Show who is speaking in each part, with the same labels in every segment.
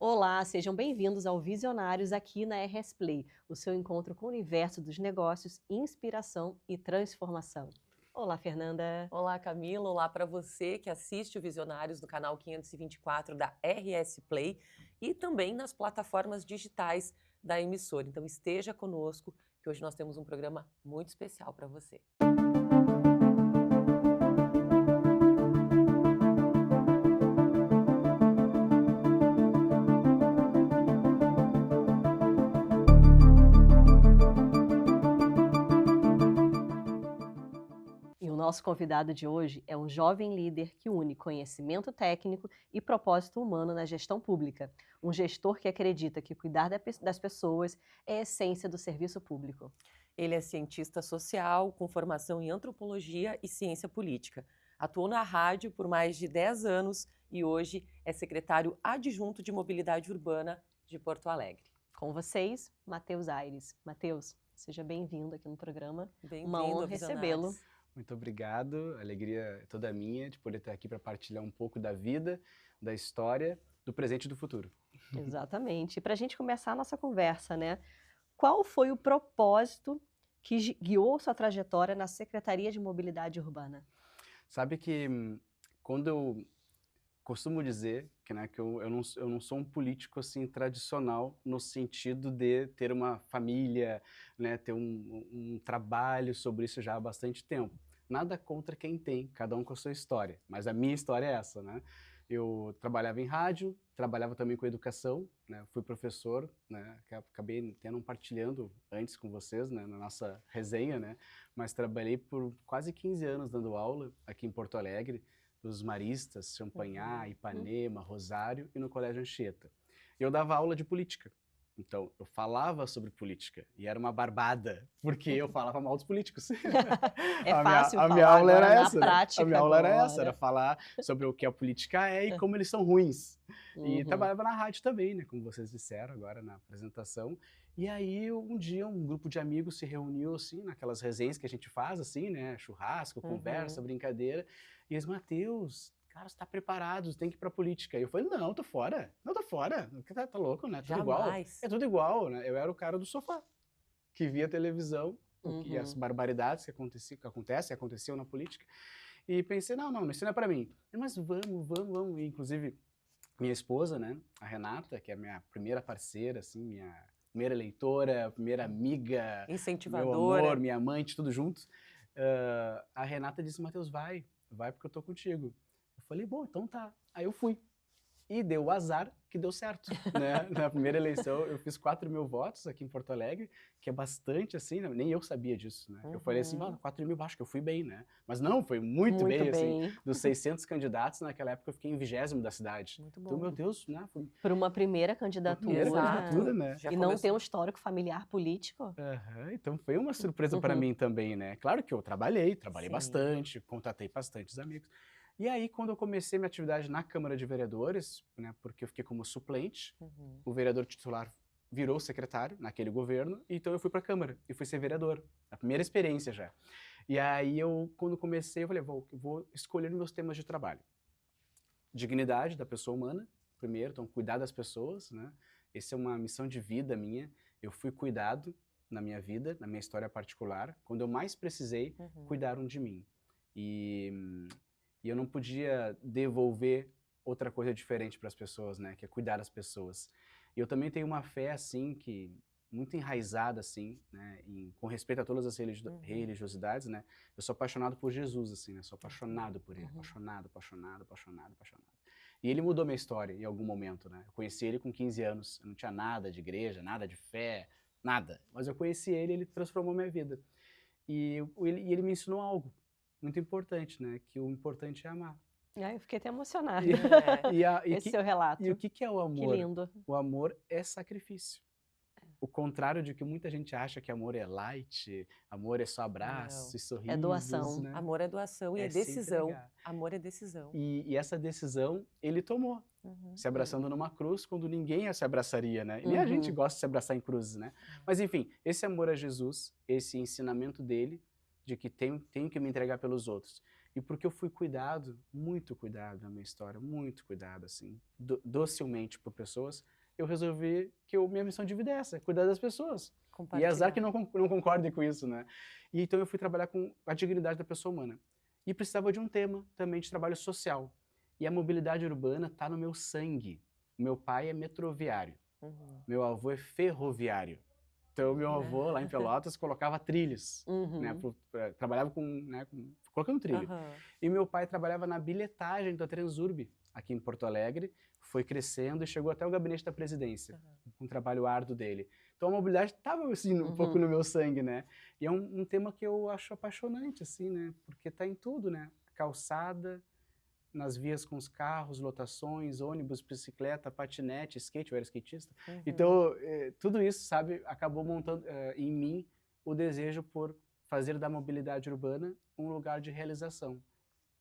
Speaker 1: Olá, sejam bem-vindos ao Visionários aqui na RS Play, o seu encontro com o universo dos negócios, inspiração e transformação. Olá, Fernanda.
Speaker 2: Olá, Camila. Olá para você que assiste o Visionários no canal 524 da RS Play e também nas plataformas digitais da emissora. Então esteja conosco, que hoje nós temos um programa muito especial para você.
Speaker 1: E o nosso convidado de hoje é um jovem líder que une conhecimento técnico e propósito humano na gestão pública. Um gestor que acredita que cuidar das pessoas é a essência do serviço público.
Speaker 2: Ele é cientista social, com formação em antropologia e ciência política. Atuou na rádio por mais de 10 anos e hoje é secretário adjunto de mobilidade urbana de Porto Alegre.
Speaker 1: Com vocês, Matheus Aires. Matheus, seja bem-vindo aqui no programa.
Speaker 2: Bem-vindo
Speaker 1: Uma honra
Speaker 2: ao
Speaker 1: recebê-lo.
Speaker 2: Visionários.
Speaker 3: Muito obrigado, a alegria é toda minha de poder estar aqui para partilhar um pouco da vida, da história, do presente e do futuro.
Speaker 1: Exatamente. E para a gente começar a nossa conversa, né? Qual foi o propósito que guiou sua trajetória na Secretaria de Mobilidade Urbana?
Speaker 3: Sabe que quando eu costumo dizer que, né, que eu não sou um político assim tradicional no sentido de ter uma família, né, ter um trabalho sobre isso já há bastante tempo. Nada contra quem tem, cada um com a sua história, mas a minha história é essa, né? Eu trabalhava em rádio, trabalhava também com educação, né? Fui professor, né? Acabei até não partilhando antes com vocês, né, na nossa resenha, né? Mas trabalhei por quase 15 anos dando aula aqui em Porto Alegre, dos Maristas, Champanhar, Ipanema, Rosário e no Colégio Anchieta. Eu dava aula de política. Então, eu falava sobre política e era uma barbada, porque eu falava mal dos políticos.
Speaker 1: É fácil
Speaker 3: a
Speaker 1: falar
Speaker 3: minha aula
Speaker 1: agora,
Speaker 3: era
Speaker 1: na
Speaker 3: essa, né?
Speaker 1: prática
Speaker 3: A minha aula era
Speaker 1: agora.
Speaker 3: essa, era falar sobre o que a política é e como eles são ruins. E trabalhava na rádio também, né? Como vocês disseram agora na apresentação. E aí, um dia, um grupo de amigos se reuniu, assim, naquelas resenhas que a gente faz, assim, né? Churrasco, conversa, brincadeira. E eles, Matheus, cara, você tá preparado, você tem que ir pra política. E eu falei, não, tô fora. Não, tô fora. Tá louco, né? Tudo igual.
Speaker 2: Jamais.
Speaker 3: É tudo igual, né? Eu era o cara do sofá, que via televisão, e as barbaridades que aconteciam na política. E pensei, não, isso não é pra mim. Mas vamos. E, inclusive, minha esposa, né, a Renata, que é a minha primeira parceira, assim, minha primeira leitora, primeira amiga, meu
Speaker 2: Incentivadora.
Speaker 3: amor, minha amante, tudo junto. A Renata disse, Matheus, vai porque eu tô contigo. Eu falei, bom, então tá. Aí eu fui. E deu o azar que deu certo, né? Na primeira eleição eu fiz 4.000 votos aqui em Porto Alegre, que é bastante, assim, né? Nem eu sabia disso, né? Eu falei assim, 4.000, acho que eu fui bem, né? Mas não, foi muito bem, assim. Dos 600 candidatos, naquela época eu fiquei em 20º da cidade.
Speaker 2: Muito bom.
Speaker 3: Então, meu Deus, né?
Speaker 1: Por uma primeira candidatura,
Speaker 3: né?
Speaker 2: Já
Speaker 1: e não ter um histórico familiar político.
Speaker 3: Então foi uma surpresa para mim também, né? Claro que eu trabalhei
Speaker 2: Sim.
Speaker 3: bastante, contatei bastantes amigos. E aí, quando eu comecei minha atividade na Câmara de Vereadores, né, porque eu fiquei como suplente, o vereador titular virou secretário naquele governo, então eu fui para a Câmara e fui ser vereador, a primeira experiência já. E aí, quando comecei, eu falei, vou escolher meus temas de trabalho. Dignidade da pessoa humana, primeiro, então cuidar das pessoas, né? Essa é uma missão de vida minha. Eu fui cuidado na minha vida, na minha história particular. Quando eu mais precisei, cuidaram de mim. E eu não podia devolver outra coisa diferente para as pessoas, né? Que é cuidar das pessoas. E eu também tenho uma fé, assim, que muito enraizada, assim, né? Com respeito a todas as religiosidades, né? Eu sou apaixonado por Jesus, assim, né? Sou apaixonado por ele. Apaixonado. E ele mudou minha história em algum momento, né? Eu conheci ele com 15 anos. Eu não tinha nada de igreja, nada de fé, nada. Mas eu conheci ele e ele transformou minha vida. E ele me ensinou algo muito importante, né? Que o importante é amar.
Speaker 1: Eu fiquei até emocionada. Esse seu relato.
Speaker 3: E o que é o amor?
Speaker 1: Que lindo.
Speaker 3: O amor é sacrifício. O contrário de que muita gente acha que amor é light, amor é só abraço e sorrisos.
Speaker 1: É doação.
Speaker 3: Né?
Speaker 2: Amor é doação e é decisão. Amor é decisão.
Speaker 3: E essa decisão ele tomou, se abraçando numa cruz quando ninguém se abraçaria, né? E nem a gente gosta de se abraçar em cruzes, né? Mas enfim, esse amor a Jesus, esse ensinamento dele, de que tenho que me entregar pelos outros. E porque eu fui cuidado, muito cuidado na minha história, muito cuidado, assim, docilmente por pessoas, eu resolvi que minha missão de vida é essa, cuidar das pessoas. E é azar que não concordem com isso, né? E então eu fui trabalhar com a dignidade da pessoa humana. E precisava de um tema também de trabalho social. E a mobilidade urbana está no meu sangue. Meu pai é metroviário. Meu avô é ferroviário. Então, meu avô, lá em Pelotas, colocava trilhos, né, trabalhava colocando trilho. E meu pai trabalhava na bilhetagem da Transurb, aqui em Porto Alegre, foi crescendo e chegou até o gabinete da presidência, um trabalho árduo dele. Então, a mobilidade estava, assim, um pouco no meu sangue, né? E é um tema que eu acho apaixonante, assim, né? Porque está em tudo, né? Calçada, nas vias com os carros, lotações, ônibus, bicicleta, patinete, skate, eu era skatista. Então, tudo isso, sabe, acabou montando em mim o desejo por fazer da mobilidade urbana um lugar de realização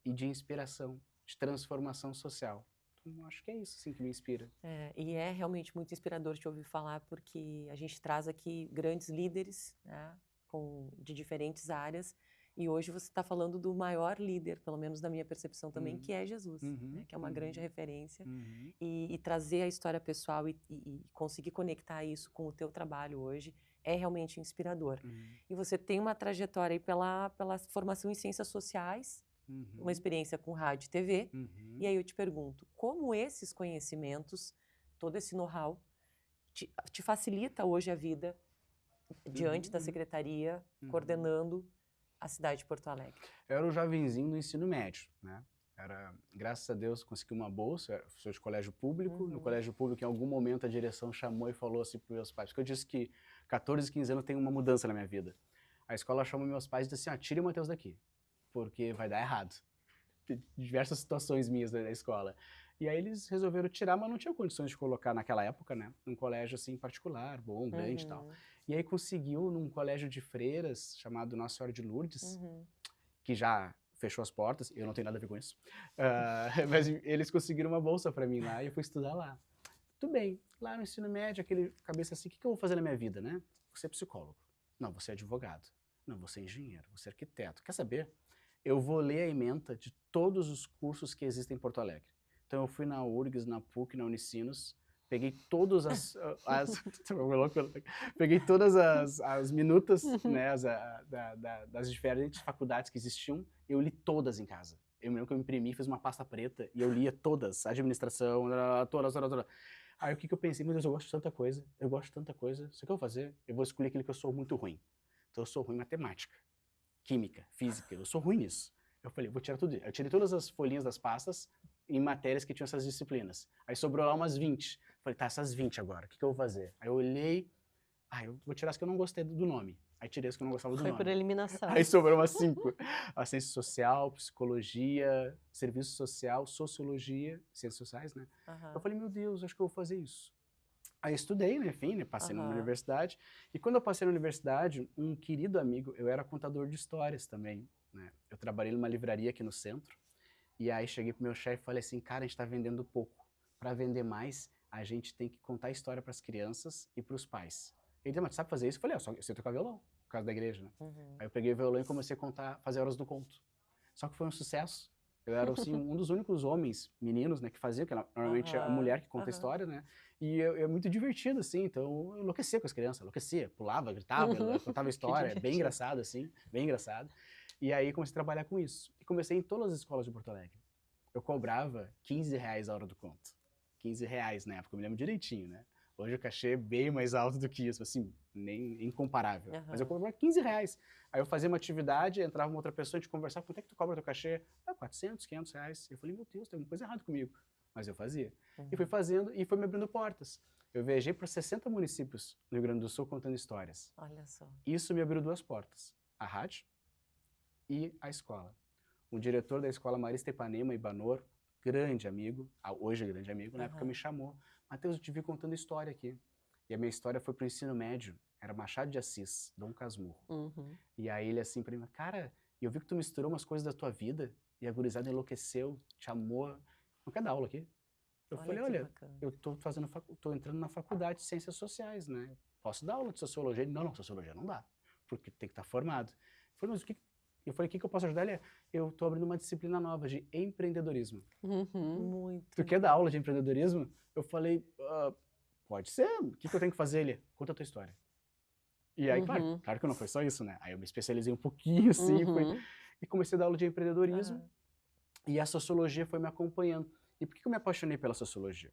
Speaker 3: e de inspiração, de transformação social. Então, acho que é isso, assim, que me inspira.
Speaker 2: E é realmente muito inspirador te ouvir falar, porque a gente traz aqui grandes líderes, né, de diferentes áreas. E hoje você está falando do maior líder, pelo menos na minha percepção também, que é Jesus, né, que é uma grande referência. E trazer a história pessoal e conseguir conectar isso com o teu trabalho hoje é realmente inspirador. E você tem uma trajetória aí pela formação em ciências sociais, uma experiência com rádio e TV. E aí eu te pergunto, como esses conhecimentos, todo esse know-how, te facilita hoje a vida diante da secretaria, coordenando a cidade de Porto Alegre?
Speaker 3: Eu era um jovenzinho do ensino médio, né? Graças a Deus, consegui uma bolsa, sou de colégio público. No colégio público, em algum momento, a direção chamou e falou assim para meus pais, porque eu disse que 14, 15 anos tem uma mudança na minha vida. A escola chamou meus pais e disse assim, tire o Matheus daqui, porque vai dar errado. Diversas situações minhas da escola. E aí eles resolveram tirar, mas não tinham condições de colocar naquela época, né? Num colégio assim particular, bom, grande e tal. E aí conseguiu num colégio de freiras chamado Nossa Senhora de Lourdes, que já fechou as portas, eu não tenho nada a ver com isso, mas eles conseguiram uma bolsa para mim lá e eu fui estudar lá. Tudo bem, lá no ensino médio, aquele cabeça assim, o que eu vou fazer na minha vida, né? Vou ser psicólogo. Não, vou ser advogado. Não, vou ser engenheiro, vou ser arquiteto. Quer saber? Eu vou ler a ementa de todos os cursos que existem em Porto Alegre. Então eu fui na URGS, na PUC, na Unicinos, peguei todas peguei todas as minutas, né, das diferentes faculdades que existiam, eu li todas em casa. Eu me lembro que eu imprimi, fiz uma pasta preta e eu lia todas, administração, todas. Aí o que eu pensei? Meu Deus, eu gosto de tanta coisa, isso que eu vou fazer? Eu vou escolher aquilo que eu sou muito ruim. Então eu sou ruim em matemática, química, física, eu sou ruim nisso. Eu falei, vou tirar tudo. Eu tirei todas as folhinhas das pastas em matérias que tinham essas disciplinas. Aí sobrou lá umas 20. Falei, tá, essas 20 agora, o que eu vou fazer? Aí eu olhei, eu vou tirar as que eu não gostei do nome. Aí tirei as que eu não gostava do nome.
Speaker 1: Foi por eliminação.
Speaker 3: Aí sobrou umas 5. A ciência social, psicologia, serviço social, sociologia, ciências sociais, né? Eu falei, meu Deus, acho que eu vou fazer isso. Aí estudei, né, enfim, né, passei numa universidade. E quando eu passei na universidade, um querido amigo, eu era contador de histórias também, né? Eu trabalhei numa livraria aqui no centro. E aí cheguei pro meu chefe e falei assim, cara, a gente tá vendendo pouco. Para vender mais, a gente tem que contar a história para as crianças e para os pais. Ele disse, mas tu sabe fazer isso? Eu falei, eu sei tocar violão, por causa da igreja, né? Aí eu peguei o violão e comecei a fazer horas do conto. Só que foi um sucesso. Eu era, assim, um dos únicos homens, meninos, né, que faziam, que normalmente é a mulher que conta a história, né? E é muito divertido, assim, então eu enlouquecia com as crianças, pulava, gritava, contava história, bem engraçado, assim, bem engraçado. E aí comecei a trabalhar com isso. E comecei em todas as escolas de Porto Alegre. Eu cobrava R$15 a hora do conto. R$15 na época, eu me lembro direitinho, né? Hoje o cachê é bem mais alto do que isso, assim, nem incomparável. Mas eu cobrava R$15. Aí eu fazia uma atividade, entrava uma outra pessoa, a gente conversava, quanto é que tu cobra teu cachê? R$400, R$500. Eu falei, meu Deus, tem alguma coisa errada comigo. Mas eu fazia. E fui fazendo, e foi me abrindo portas. Eu viajei para 60 municípios no Rio Grande do Sul contando histórias.
Speaker 2: Olha só.
Speaker 3: Isso me abriu 2 portas. A rádio e a escola. O diretor da escola, Marista Ipanema Ibanor, grande amigo, hoje é grande amigo, na época me chamou. Matheus, eu te vi contando história aqui. E a minha história foi pro ensino médio. Era Machado de Assis, Dom Casmurro. E aí ele assim pra mim, cara, eu vi que tu misturou umas coisas da tua vida e a gurizada enlouqueceu, te amou. Não quer dar aula aqui? Eu falei, olha, eu tô entrando na faculdade de Ciências Sociais, né? Posso dar aula de Sociologia? Ele, não, Sociologia não dá, porque tem que estar formado. Eu falei, mas o que E eu falei, o que eu posso ajudar ele? Eu estou abrindo uma disciplina nova de empreendedorismo.
Speaker 2: Muito.
Speaker 3: Tu quer dar aula de empreendedorismo? Eu falei, pode ser, o que eu tenho que fazer? Ele, conta a tua história. E aí, claro que não foi só isso, né? Aí eu me especializei um pouquinho, assim, e comecei a dar aula de empreendedorismo, e a sociologia foi me acompanhando. E por que eu me apaixonei pela sociologia?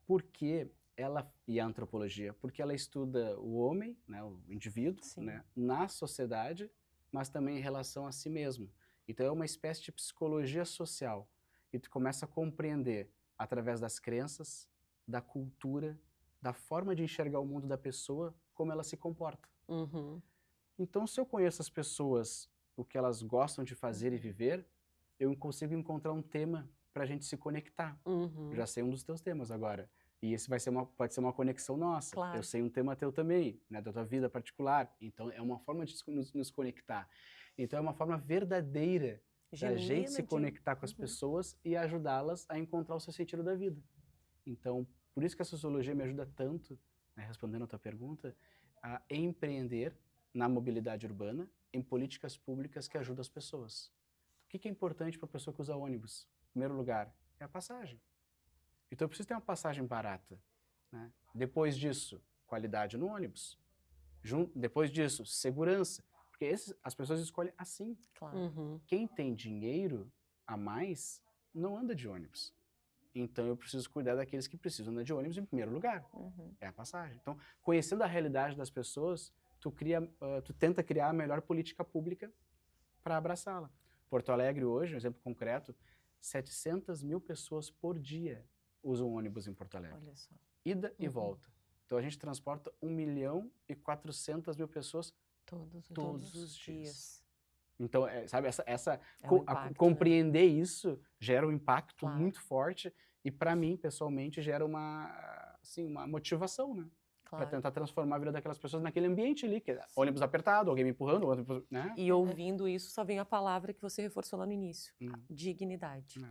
Speaker 3: Porque ela, e a antropologia, porque ela estuda o homem, né, o indivíduo, né, na sociedade, mas também em relação a si mesmo. Então é uma espécie de psicologia social. E tu começa a compreender, através das crenças, da cultura, da forma de enxergar o mundo da pessoa, como ela se comporta. Então, se eu conheço as pessoas, o que elas gostam de fazer e viver, eu consigo encontrar um tema para a gente se conectar. Já sei um dos teus temas agora. E esse pode ser uma conexão nossa.
Speaker 2: Claro.
Speaker 3: Eu sei um tema teu também, né, da tua vida particular. Então, é uma forma de nos conectar. Então, é uma forma verdadeira da gente se conectar com as pessoas e ajudá-las a encontrar o seu sentido da vida. Então, por isso que a sociologia me ajuda tanto, né, respondendo a tua pergunta, a empreender na mobilidade urbana, em políticas públicas que ajudam as pessoas. O que é importante para a pessoa que usa ônibus? Em primeiro lugar, é a passagem. Então eu preciso ter uma passagem barata, né? Depois disso, qualidade no ônibus. Depois disso, segurança. Porque as pessoas escolhem assim.
Speaker 2: Claro.
Speaker 3: Quem tem dinheiro a mais não anda de ônibus. Então eu preciso cuidar daqueles que precisam andar de ônibus em primeiro lugar. É a passagem. Então, conhecendo a realidade das pessoas, tu tenta criar a melhor política pública para abraçá-la. Porto Alegre hoje, um exemplo concreto, 700 mil pessoas por dia usam ônibus em Porto Alegre.
Speaker 2: Olha só.
Speaker 3: Ida e volta. Então a gente transporta 1.400.000 pessoas todos os dias. Então, sabe, compreender isso gera um impacto muito forte e para mim, pessoalmente, gera uma motivação, né? Para tentar transformar a vida daquelas pessoas naquele ambiente ali, que é ônibus apertado, alguém me empurrando, ônibus, né?
Speaker 2: E ouvindo isso, só vem a palavra que você reforçou lá no início, dignidade.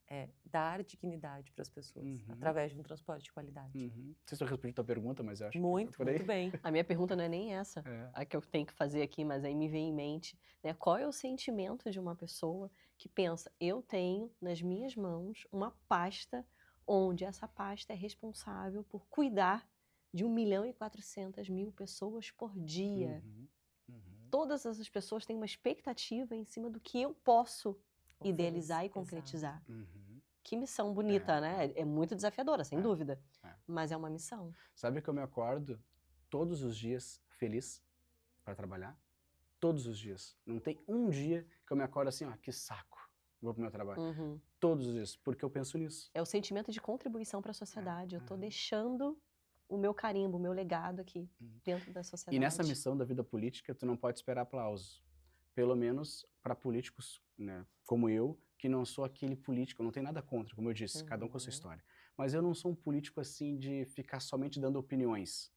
Speaker 2: É dar dignidade para as pessoas, através de um transporte de qualidade.
Speaker 3: Não sei se eu respondi a tua pergunta, mas eu acho
Speaker 2: muito bem.
Speaker 1: A minha pergunta não é nem essa, a que eu tenho que fazer aqui, mas aí me vem em mente, né, qual é o sentimento de uma pessoa que pensa, eu tenho nas minhas mãos uma pasta, onde essa pasta é responsável por cuidar de 1.400.000 pessoas por dia. Todas essas pessoas têm uma expectativa em cima do que eu posso idealizar e concretizar. Que missão bonita, né? É muito desafiadora, sem dúvida. Mas é uma missão.
Speaker 3: Sabe que eu me acordo todos os dias feliz para trabalhar? Todos os dias. Não tem um dia que eu me acordo assim, que saco, vou pro meu trabalho. Todos os dias, porque eu penso nisso.
Speaker 1: É o sentimento de contribuição para a sociedade. Eu tô deixando o meu carimbo, o meu legado aqui, dentro da sociedade.
Speaker 3: E nessa missão da vida política, tu não pode esperar aplausos. Pelo menos para políticos, né, como eu, que não sou aquele político, eu não tenho nada contra, como eu disse, cada um com a sua história. Mas eu não sou um político assim de ficar somente dando opiniões.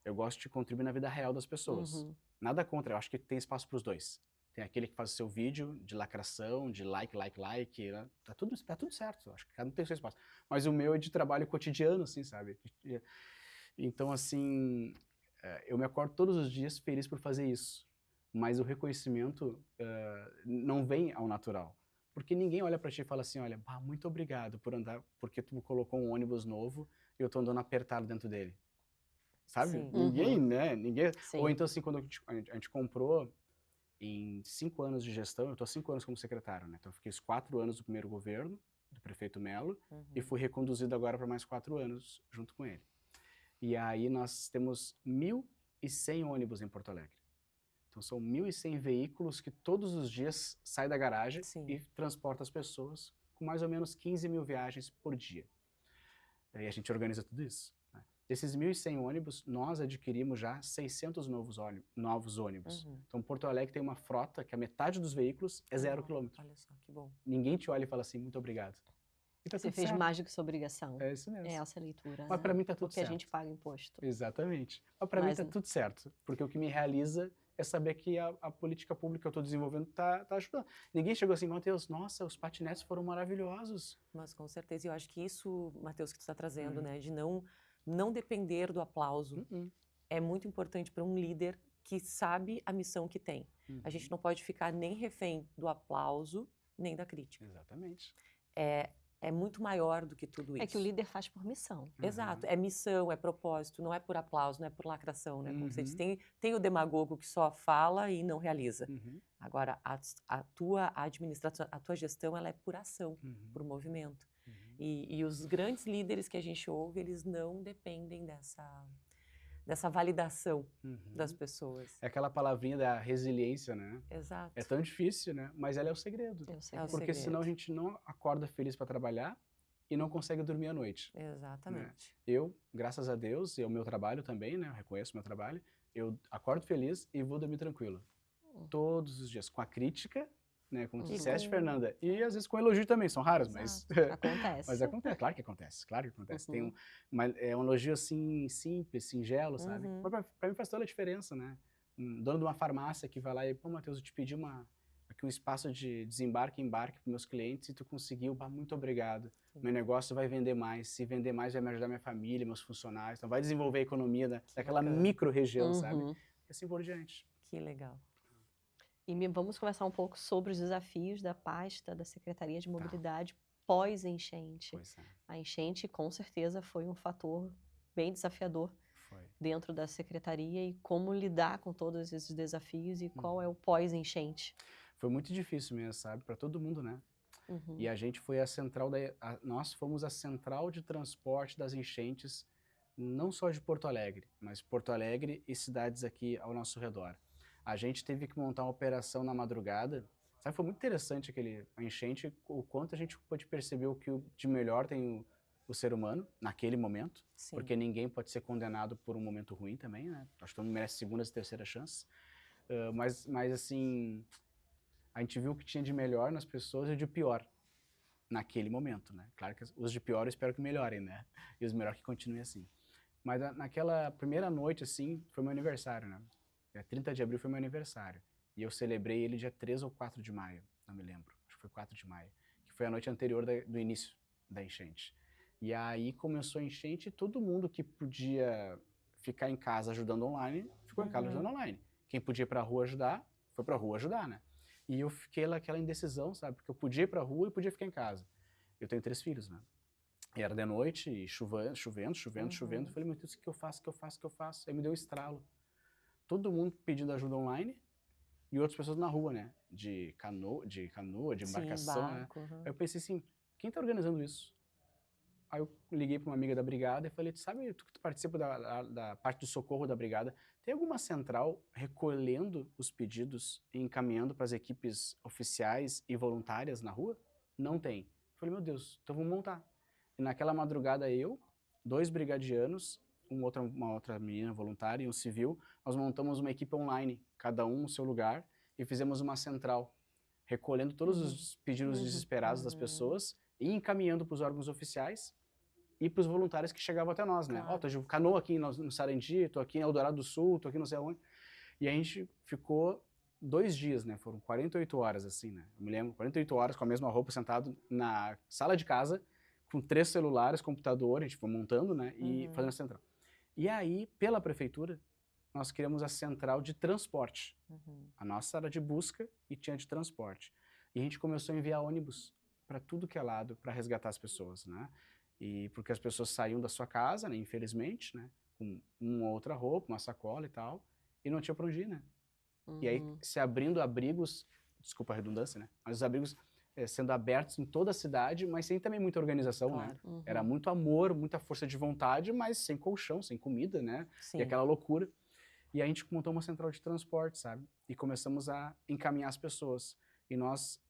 Speaker 3: Eu gosto de contribuir na vida real das pessoas. Nada contra, eu acho que tem espaço para os dois. Tem aquele que faz o seu vídeo de lacração, de like, né? Tá tudo certo, eu acho que cada um tem o seu espaço. Mas o meu é de trabalho cotidiano, assim, sabe? Então, assim, eu me acordo todos os dias feliz por fazer isso. Mas o reconhecimento não vem ao natural. Porque ninguém olha pra ti e fala assim, olha, muito obrigado por andar, porque tu colocou um ônibus novo e eu tô andando apertado dentro dele. Sabe?
Speaker 2: Sim.
Speaker 3: Ninguém, né? Ninguém.
Speaker 1: Sim.
Speaker 3: Ou então, assim, quando a gente comprou, em 5 anos de gestão, eu tô há 5 anos como secretário, né? Então eu fiquei os 4 anos do primeiro governo, do prefeito Melo, e fui reconduzido agora para mais 4 anos junto com ele. E aí nós temos 1.100 ônibus em Porto Alegre. Então são 1.100 veículos que todos os dias saem da garagem e transportam as pessoas com mais ou menos 15 mil viagens por dia. E a gente organiza tudo isso. Né? Desses 1.100 ônibus, nós adquirimos já 600 novos ônibus. Então Porto Alegre tem uma frota que a metade dos veículos é 0 quilômetro.
Speaker 2: Olha só, que bom.
Speaker 3: Ninguém te olha e fala assim, muito obrigado. E tá
Speaker 1: Você
Speaker 3: tudo
Speaker 1: fez
Speaker 3: certo.
Speaker 1: mais do que sua obrigação.
Speaker 3: É isso mesmo.
Speaker 1: É essa a leitura.
Speaker 3: Mas para mim tá tudo
Speaker 1: porque
Speaker 3: certo.
Speaker 1: Porque a gente paga imposto.
Speaker 3: Exatamente. Mas para mim tá tudo certo. Porque o que me realiza é saber que a política pública que eu estou desenvolvendo tá ajudando. Ninguém chegou assim, Matheus, nossa, os patinetes foram maravilhosos.
Speaker 2: Mas com certeza, eu acho que isso, Matheus, que tu está trazendo, né, de não depender do aplauso, é muito importante para um líder que sabe a missão que tem. A gente não pode ficar nem refém do aplauso, nem da crítica.
Speaker 3: Exatamente.
Speaker 2: É muito maior do que tudo isso.
Speaker 1: É que o líder faz por missão.
Speaker 2: Exato, é missão, é propósito, não é por aplauso, não é por lacração, né? Como você diz, tem o demagogo que só fala e não realiza. Agora, a tua administração, a tua gestão, ela é por ação, por movimento. E os grandes líderes que a gente ouve, eles não dependem dessa validação das pessoas.
Speaker 3: É aquela palavrinha da resiliência, né?
Speaker 2: Exato.
Speaker 3: É tão difícil, né? Mas ela é o segredo. Porque senão a gente não acorda feliz para trabalhar e não consegue dormir à noite.
Speaker 2: Exatamente.
Speaker 3: Né? Eu, graças a Deus, e ao meu trabalho também, né? Eu reconheço o meu trabalho, eu acordo feliz e vou dormir tranquilo. Todos os dias, com a crítica, né? Como tu disseste, Fernanda. E às vezes com elogio também, são raros, mas...
Speaker 1: Acontece.
Speaker 3: Mas acontece, claro que acontece, claro que acontece. Tem um elogio assim, simples, singelo, sabe? Mas pra mim faz toda a diferença, né? Um dono de uma farmácia que vai lá e, pô, Matheus, eu te pedi aqui um espaço de desembarque e embarque para meus clientes e tu conseguiu, muito obrigado. Meu negócio vai vender mais, se vender mais vai me ajudar minha família, meus funcionários, então vai desenvolver a economia daquela micro-região, sabe? E assim por diante.
Speaker 2: Que legal.
Speaker 1: E vamos conversar um pouco sobre os desafios da pasta da Secretaria de Mobilidade pós-enchente.
Speaker 3: Pois é.
Speaker 1: A enchente, com certeza, foi um fator bem desafiador dentro da Secretaria e como lidar com todos esses desafios e qual é o pós-enchente.
Speaker 3: Foi muito difícil mesmo, sabe? Para todo mundo, né? E a gente foi nós fomos a central de transporte das enchentes, não só de Porto Alegre, mas Porto Alegre e cidades aqui ao nosso redor. A gente teve que montar uma operação na madrugada. Sabe, foi muito interessante a enchente, o quanto a gente pôde perceber o que de melhor tem o ser humano naquele momento. Sim. Porque ninguém pode ser condenado por um momento ruim também, né? Acho que todo mundo merece segundas e terceiras chances. Mas assim, a gente viu o que tinha de melhor nas pessoas e de pior naquele momento, né? Claro que os de pior eu espero que melhorem, né? E os melhores que continuem assim. Mas naquela primeira noite, assim, foi meu aniversário, né? Dia 30 de abril foi meu aniversário. E eu celebrei ele dia 3 ou 4 de maio, não me lembro. Acho que foi 4 de maio. Que foi a noite anterior do início da enchente. E aí começou a enchente e todo mundo que podia ficar em casa ajudando online, ficou em casa ajudando online. Quem podia ir pra rua ajudar, foi pra rua ajudar, né? E eu fiquei naquela indecisão, sabe? Porque eu podia ir pra rua e podia ficar em casa. Eu tenho 3 filhos, né? E era de noite, e chovendo. Eu falei, meu Deus, o que eu faço? Aí me deu um estralo. Todo mundo pedindo ajuda online e outras pessoas na rua, né? De canoa, de embarcação, né? Aí eu pensei assim, quem tá organizando isso? Aí eu liguei para uma amiga da brigada e falei, sabe, tu participa da parte do socorro da brigada, tem alguma central recolhendo os pedidos e encaminhando para as equipes oficiais e voluntárias na rua? Não tem. Eu falei, meu Deus, então vamos montar. E naquela madrugada 2 brigadianos, uma outra menina voluntária e um civil, nós montamos uma equipe online, cada um no seu lugar, e fizemos uma central, recolhendo todos os pedidos desesperados das pessoas e encaminhando para os órgãos oficiais e para os voluntários que chegavam até nós, né? Ó, tô de canoa aqui no Sarandi, tô aqui em Eldorado do Sul, tô aqui não sei aonde. E a gente ficou 2 dias, né? Foram 48 horas, assim, né? Eu me lembro, 48 horas com a mesma roupa, sentado na sala de casa, com 3 celulares, computador, a gente foi montando, né? E fazendo a central. E aí, pela prefeitura, nós criamos a central de transporte. A nossa era de busca e tinha de transporte. E a gente começou a enviar ônibus para tudo que é lado para resgatar as pessoas, né? E porque as pessoas saíam da sua casa, né, infelizmente, né, com uma outra roupa, uma sacola e tal, e não tinha para onde ir, né? E aí se abrindo abrigos, desculpa a redundância, né? Mas os abrigos sendo abertos em toda a cidade, mas sem também muita organização, né? Era muito amor, muita força de vontade, mas sem colchão, sem comida, né? Sim. E aquela loucura. E a gente montou uma central de transporte, sabe? E começamos a encaminhar as pessoas. E nós,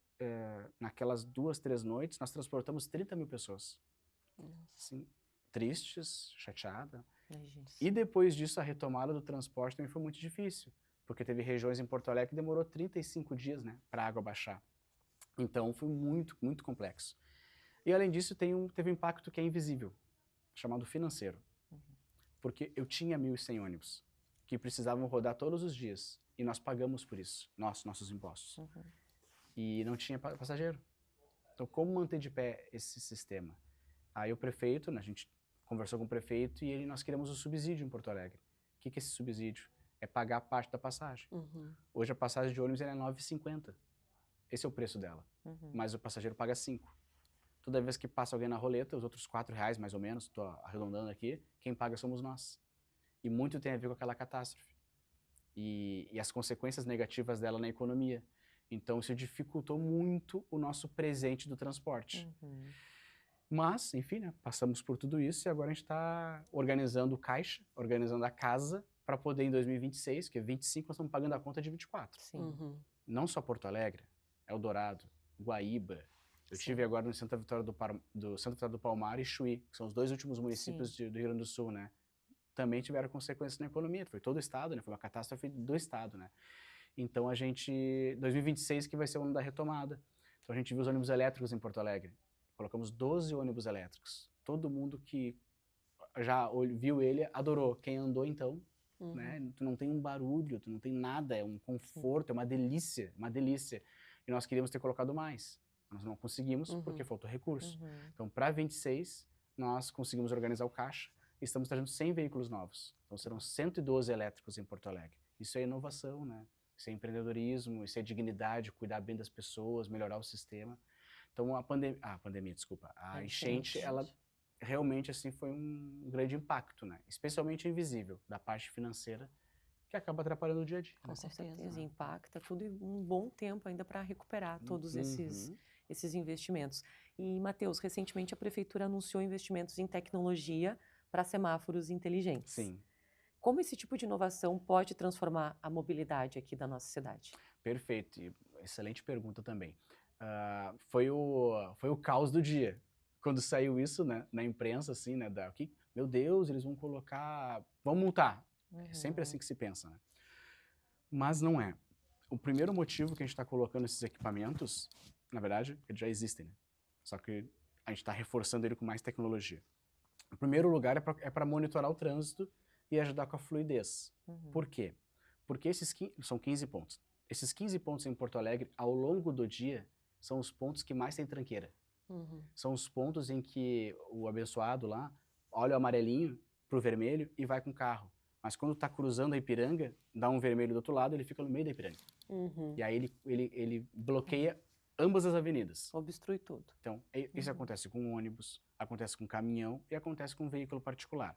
Speaker 3: naquelas 2, 3 noites, nós transportamos 30 mil pessoas. Assim, tristes, chateada. E depois disso, a retomada do transporte também foi muito difícil. Porque teve regiões em Porto Alegre que demorou 35 dias, né? Para a água baixar. Então, foi muito, muito complexo. E, além disso, teve um impacto que é invisível, chamado financeiro. Porque eu tinha 1.100 ônibus que precisavam rodar todos os dias. E nós pagamos por isso, nossos impostos. E não tinha passageiro. Então, como manter de pé esse sistema? Aí o prefeito, né, a gente conversou com o prefeito e nós criamos o subsídio em Porto Alegre. O que é esse subsídio? é pagar parte da passagem. Hoje a passagem de ônibus é R$ 9,50. Esse é o preço dela. Mas o passageiro paga 5. Toda vez que passa alguém na roleta, os outros R$ 4 mais ou menos, estou arredondando aqui, quem paga somos nós. E muito tem a ver com aquela catástrofe. E as consequências negativas dela na economia. Então isso dificultou muito o nosso presente do transporte. Mas, enfim, né, passamos por tudo isso e agora a gente está organizando o caixa, organizando a casa, para poder em 2026, que é 25, nós estamos pagando a conta de 24.
Speaker 2: Sim.
Speaker 3: Não só Porto Alegre, Eldorado, Guaíba. Eu estive agora no Santa Vitória do Palmar e Chuí, que são os 2 últimos municípios do Rio Grande do Sul, né? Também tiveram consequências na economia. Foi todo o estado, né? Foi uma catástrofe do estado, né? Então a gente, 2026 que vai ser o ano da retomada. Então a gente viu os ônibus elétricos em Porto Alegre. Colocamos 12 ônibus elétricos. Todo mundo que já viu ele adorou. Quem andou então, né? Tu não tem um barulho, tu não tem nada, é um conforto, é uma delícia, uma delícia. E nós queríamos ter colocado mais. Nós não conseguimos porque faltou recurso. Então para 26 nós conseguimos organizar o caixa e estamos trazendo 100 veículos novos. Então serão 112 elétricos em Porto Alegre. Isso é inovação, né? Isso é empreendedorismo, isso é dignidade, cuidar bem das pessoas, melhorar o sistema. Então a enchente, ela realmente assim foi um grande impacto, né? Especialmente invisível, da parte financeira, que acaba atrapalhando o dia a dia.
Speaker 2: Com certeza, impacta tudo e um bom tempo ainda para recuperar todos esses investimentos. E, Matheus, recentemente a Prefeitura anunciou investimentos em tecnologia para semáforos inteligentes.
Speaker 3: Sim.
Speaker 2: Como esse tipo de inovação pode transformar a mobilidade aqui da nossa cidade?
Speaker 3: Perfeito, e excelente pergunta também. Foi o caos do dia. Quando saiu isso, né, na imprensa, assim, né, meu Deus, eles vão colocar, vão multar. É sempre assim que se pensa, né? Mas não é. O primeiro motivo que a gente está colocando esses equipamentos, na verdade, eles já existem, né? Só que a gente está reforçando ele com mais tecnologia. O primeiro lugar é para monitorar o trânsito e ajudar com a fluidez. Por quê? Porque são 15 pontos. Esses 15 pontos em Porto Alegre, ao longo do dia, são os pontos que mais tem tranqueira. São os pontos em que o abençoado lá olha o amarelinho pro vermelho e vai com o carro. Mas quando está cruzando a Ipiranga, dá um vermelho do outro lado, ele fica no meio da Ipiranga. E aí ele bloqueia ambas as avenidas.
Speaker 2: Obstrui tudo.
Speaker 3: Então, isso acontece com ônibus, acontece com caminhão e acontece com veículo particular.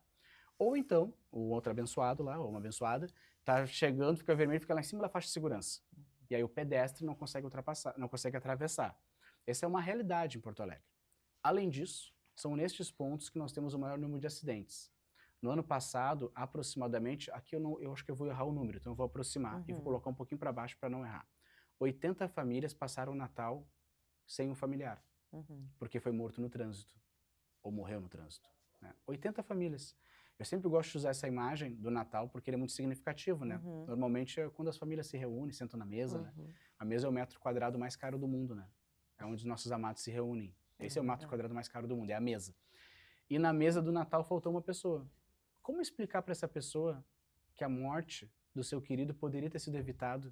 Speaker 3: Ou então, o outro abençoado lá, ou uma abençoada, tá chegando, fica vermelho, fica lá em cima da faixa de segurança. E aí o pedestre não consegue ultrapassar, não consegue atravessar. Essa é uma realidade em Porto Alegre. Além disso, são nestes pontos que nós temos o maior número de acidentes. No ano passado, aproximadamente, aqui eu acho que eu vou errar o número, então eu vou aproximar e vou colocar um pouquinho para baixo para não errar. 80 famílias passaram o Natal sem um familiar, porque foi morto no trânsito, ou morreu no trânsito, né? 80 famílias. Eu sempre gosto de usar essa imagem do Natal porque ele é muito significativo, né? Normalmente é quando as famílias se reúnem, sentam na mesa, né? A mesa é o metro quadrado mais caro do mundo, né? É onde os nossos amados se reúnem. Esse é o metro quadrado mais caro do mundo, é a mesa. E na mesa do Natal faltou uma pessoa. Como explicar para essa pessoa que a morte do seu querido poderia ter sido evitado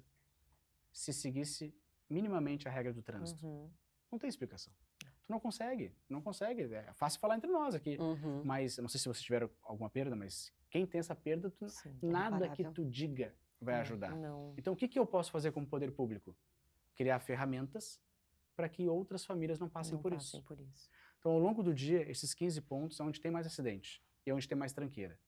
Speaker 3: se seguisse minimamente a regra do trânsito? Não tem explicação. Tu não consegue. É fácil falar entre nós aqui. Mas, eu não sei se vocês tiveram alguma perda, mas quem tem essa perda, nada que tu diga vai ajudar. Então, o que eu posso fazer como poder público? Criar ferramentas para que outras famílias não passem por isso. Então, ao longo do dia, esses 15 pontos é onde tem mais acidente e é onde tem mais tranqueira.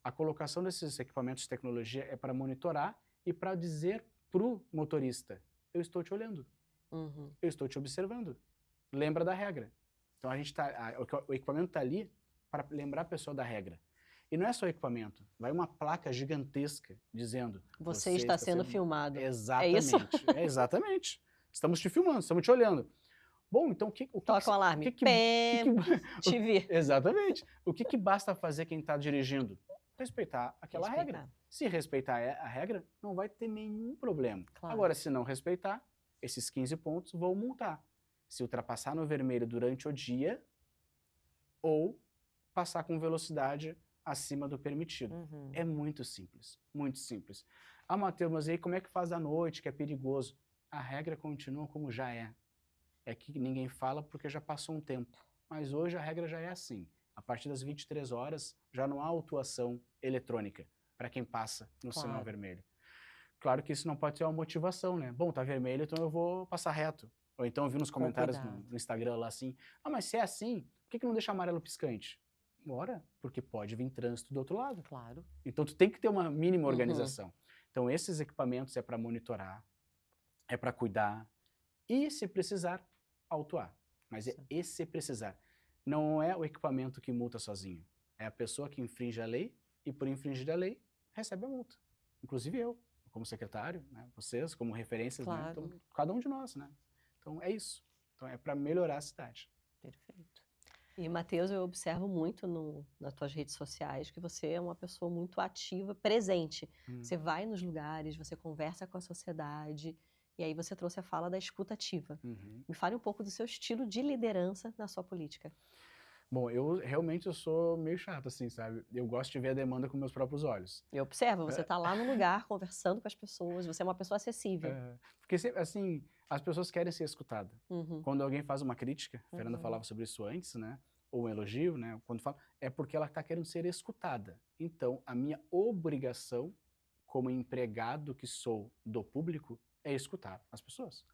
Speaker 3: A colocação desses equipamentos de tecnologia é para monitorar e para dizer pro motorista, eu estou te olhando, eu estou te observando. Lembra da regra. Então o equipamento está ali para lembrar a pessoa da regra. E não é só o equipamento, vai uma placa gigantesca dizendo...
Speaker 1: Você está sendo filmado.
Speaker 3: Exatamente.
Speaker 1: É isso?
Speaker 3: Exatamente. Estamos te filmando, estamos te olhando. Bom, então
Speaker 1: toca o alarme. Te vi.
Speaker 3: Exatamente. O que basta fazer quem está dirigindo? Respeitar aquela regra. Se respeitar a regra, não vai ter nenhum problema. Claro. Agora, se não respeitar, esses 15 pontos vão multar. Se ultrapassar no vermelho durante o dia ou passar com velocidade acima do permitido. É muito simples, muito simples. Ah, Matheus, mas aí como é que faz à noite, que é perigoso? A regra continua como já é. É que ninguém fala porque já passou um tempo. Mas hoje a regra já é assim. A partir das 23 horas já não há autuação eletrônica. para quem passa no
Speaker 2: Claro.
Speaker 3: sinal vermelho. Claro que isso não pode ser uma motivação, né? Bom, tá vermelho, então eu vou passar reto. Ou então eu vi nos comentários no Instagram lá assim, ah, mas se é assim, por que que não deixa amarelo piscante? Ora, porque pode vir trânsito do outro lado.
Speaker 2: Claro.
Speaker 3: Então tu tem que ter uma mínima organização. Então esses equipamentos é para monitorar, é para cuidar e, se precisar, autuar. Mas é esse se precisar. Não é o equipamento que multa sozinho. É a pessoa que infringe a lei e, por infringir a lei, recebe a multa. Inclusive eu, como secretário, né? Vocês como referências, né? Então, cada um de nós, né? Então é isso. Então é para melhorar a cidade.
Speaker 2: Perfeito.
Speaker 1: E, Matheus, eu observo muito nas tuas redes sociais que você é uma pessoa muito ativa, presente. Você vai nos lugares, você conversa com a sociedade, e aí você trouxe a fala da escuta ativa. Me fale um pouco do seu estilo de liderança na sua política.
Speaker 3: Bom, realmente eu sou meio chato, assim, sabe? Eu gosto de ver a demanda com meus próprios olhos.
Speaker 1: Eu observo, você está lá no lugar, conversando com as pessoas, você é uma pessoa acessível.
Speaker 3: Porque, assim, as pessoas querem ser escutadas. Quando alguém faz uma crítica, a Fernanda falava sobre isso antes, né? Ou um elogio, né? Quando fala, é porque ela está querendo ser escutada. Então, a minha obrigação, como empregado que sou do público, é escutar as pessoas.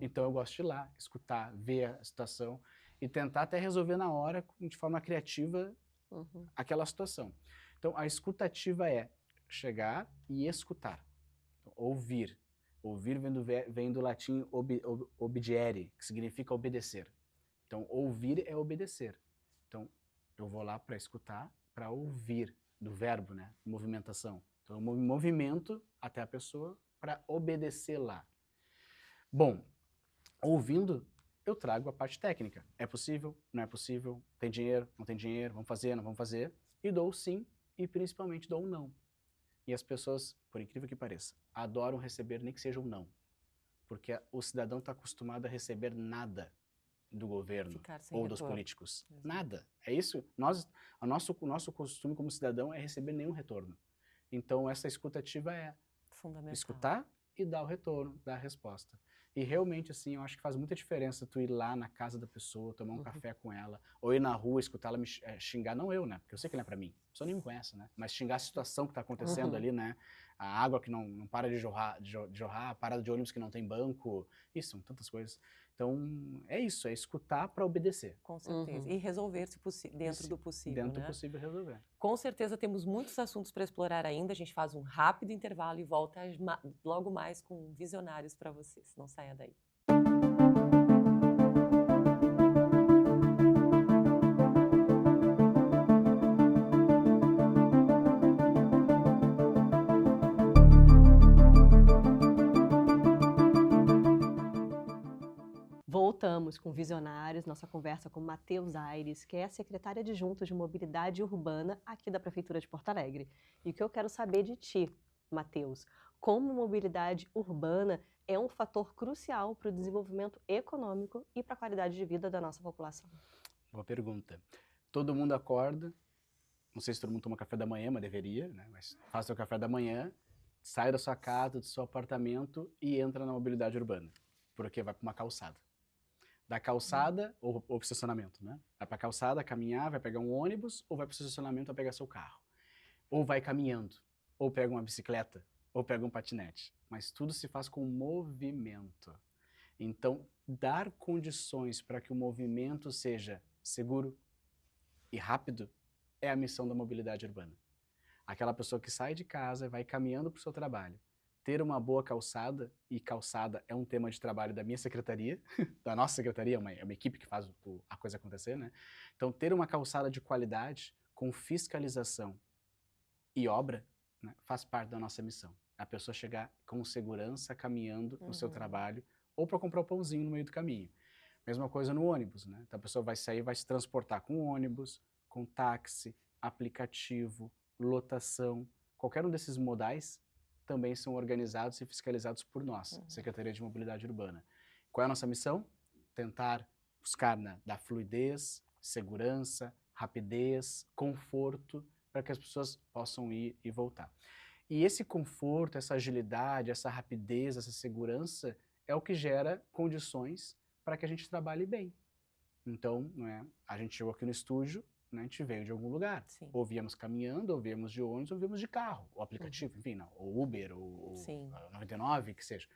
Speaker 3: Então, eu gosto de ir lá, escutar, ver a situação e tentar até resolver na hora, de forma criativa, aquela situação. Então, a escutativa é chegar e escutar, então, ouvir. Ouvir vem do latim obediere, que significa obedecer. Então, ouvir é obedecer. Então, eu vou lá para escutar, para ouvir, do verbo, né? Movimentação. Então, eu movimento até a pessoa para obedecer lá. Bom, ouvindo, eu trago a parte técnica. É possível? Não é possível? Tem dinheiro? Não tem dinheiro? Vamos fazer? Não vamos fazer? E dou sim, e principalmente dou um não. E as pessoas, por incrível que pareça, adoram receber nem que seja um não. Porque o cidadão está acostumado a receber nada do governo ou dos políticos. Nada. É isso. O nosso costume como cidadão é receber nenhum retorno. Então, essa escutativa é fundamental. Escutar e dar o retorno, dar a resposta. E realmente, assim, eu acho que faz muita diferença tu ir lá na casa da pessoa, tomar um café com ela, ou ir na rua, escutar ela me xingar, não eu, né? Porque eu sei que não é pra mim, a pessoa nem me conhece, né? Mas xingar a situação que tá acontecendo ali, né? A água que não para de jorrar, a parada de ônibus que não tem banco, isso, são tantas coisas. Então, é isso, é escutar para obedecer.
Speaker 2: Com certeza. E resolver, se dentro do possível,
Speaker 3: dentro do possível resolver.
Speaker 2: Com certeza temos muitos assuntos para explorar ainda. A gente faz um rápido intervalo e volta logo mais com visionários para vocês. Não saia daí.
Speaker 1: Voltamos com Visionários, nossa conversa com Matheus Aires, que é a secretária adjunta de Mobilidade Urbana aqui da Prefeitura de Porto Alegre. E o que eu quero saber de ti, Matheus, como mobilidade urbana é um fator crucial para o desenvolvimento econômico e para a qualidade de vida da nossa população?
Speaker 3: Boa pergunta. Todo mundo acorda, não sei se todo mundo toma café da manhã, mas deveria, né? Mas faz seu café da manhã, sai da sua casa, do seu apartamento e entra na mobilidade urbana, porque vai para uma calçada. Da calçada, ou pro estacionamento, né? Vai pra calçada, caminhar, vai pegar um ônibus, ou vai pro estacionamento, vai pegar seu carro. Ou vai caminhando, ou pega uma bicicleta, ou pega um patinete. Mas tudo se faz com movimento. Então, dar condições para que o movimento seja seguro e rápido é a missão da mobilidade urbana. Aquela pessoa que sai de casa e vai caminhando para o seu trabalho. Ter uma boa calçada, e calçada é um tema de trabalho da minha secretaria, da nossa secretaria, é uma equipe que faz a coisa acontecer, né? Então, ter uma calçada de qualidade, com fiscalização e obra, né, faz parte da nossa missão. A pessoa chegar com segurança, caminhando no seu trabalho, ou para comprar o pãozinho no meio do caminho. Mesma coisa no ônibus, né? Então, a pessoa vai sair, vai se transportar com ônibus, com táxi, aplicativo, lotação, qualquer um desses modais, também são organizados e fiscalizados por nós, Secretaria de Mobilidade Urbana. Qual é a nossa missão? Tentar buscar dar fluidez, segurança, rapidez, conforto, para que as pessoas possam ir e voltar. E esse conforto, essa agilidade, essa rapidez, essa segurança é o que gera condições para que a gente trabalhe bem. Então, a gente chegou aqui no estúdio né, a gente veio de algum lugar.
Speaker 2: Sim.
Speaker 3: Ou viemos caminhando, ou viemos de ônibus, ou viemos de carro, ou aplicativo, enfim, não, ou Uber, ou
Speaker 2: Sim.
Speaker 3: 99, que seja.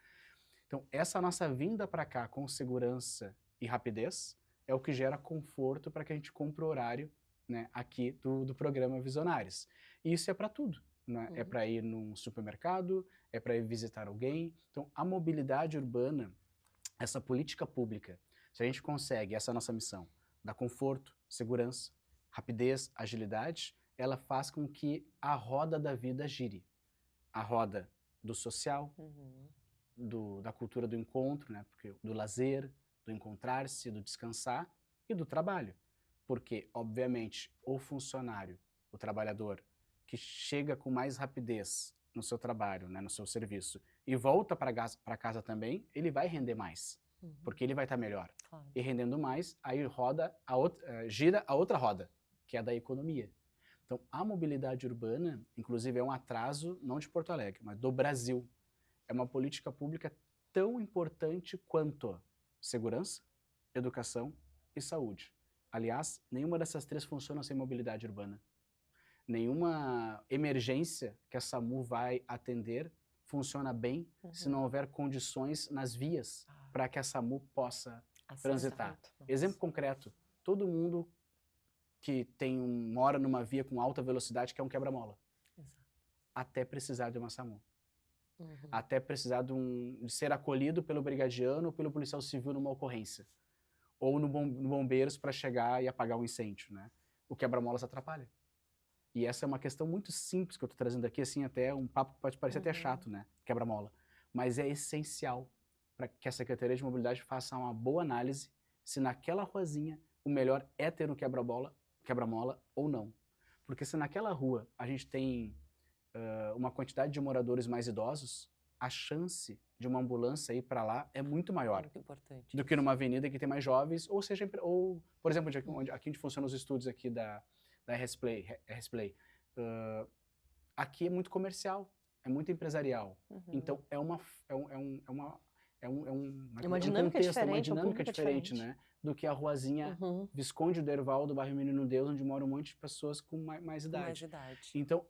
Speaker 3: Então, essa nossa vinda para cá com segurança e rapidez é o que gera conforto para que a gente compre o horário, né, aqui do programa Visionários. E isso é para tudo, né? É para ir num supermercado, é para ir visitar alguém. Então, a mobilidade urbana, essa política pública, se a gente consegue essa nossa missão, dar conforto, segurança, rapidez, agilidade, ela faz com que a roda da vida gire. A roda do social, da cultura do encontro, né? Porque, do lazer, do encontrar-se, do descansar e do trabalho. Porque, obviamente, o funcionário, o trabalhador, que chega com mais rapidez no seu trabalho, né, no seu serviço, e volta para casa também, ele vai render mais, porque ele vai estar melhor.
Speaker 2: Claro.
Speaker 3: E rendendo mais, aí gira a outra roda, que é a da economia. Então, a mobilidade urbana, inclusive, é um atraso, não de Porto Alegre, mas do Brasil. É uma política pública tão importante quanto segurança, educação e saúde. Aliás, nenhuma dessas três funciona sem mobilidade urbana. Nenhuma emergência que a SAMU vai atender funciona bem se não houver condições nas vias para que a SAMU possa transitar. Exemplo concreto, todo mundo que mora numa via com alta velocidade quer um quebra-mola. Até precisar de uma SAMU. Até precisar de ser acolhido pelo brigadiano ou pelo policial civil numa ocorrência. Ou no bombeiros para chegar e apagar um incêndio, né? O quebra-molas atrapalha. E essa é uma questão muito simples que eu estou trazendo aqui, assim, até um papo que pode parecer até chato, né? Quebra-mola. Mas é essencial para que a Secretaria de Mobilidade faça uma boa análise se naquela ruazinha o melhor é ter um quebra-mola ou não. Porque se naquela rua a gente tem uma quantidade de moradores mais idosos, a chance de uma ambulância ir para lá é muito maior.
Speaker 2: Muito importante.
Speaker 3: Do que numa avenida que tem mais jovens, ou seja, por exemplo, aqui onde funcionam os estúdios aqui da RS Play. Aqui é muito comercial, é muito empresarial. Então, é uma
Speaker 1: dinâmica diferente,
Speaker 3: uma dinâmica diferente, né? Do que a ruazinha Visconde do Herval, do bairro Menino Deus, onde mora um monte de pessoas com mais idade. Então,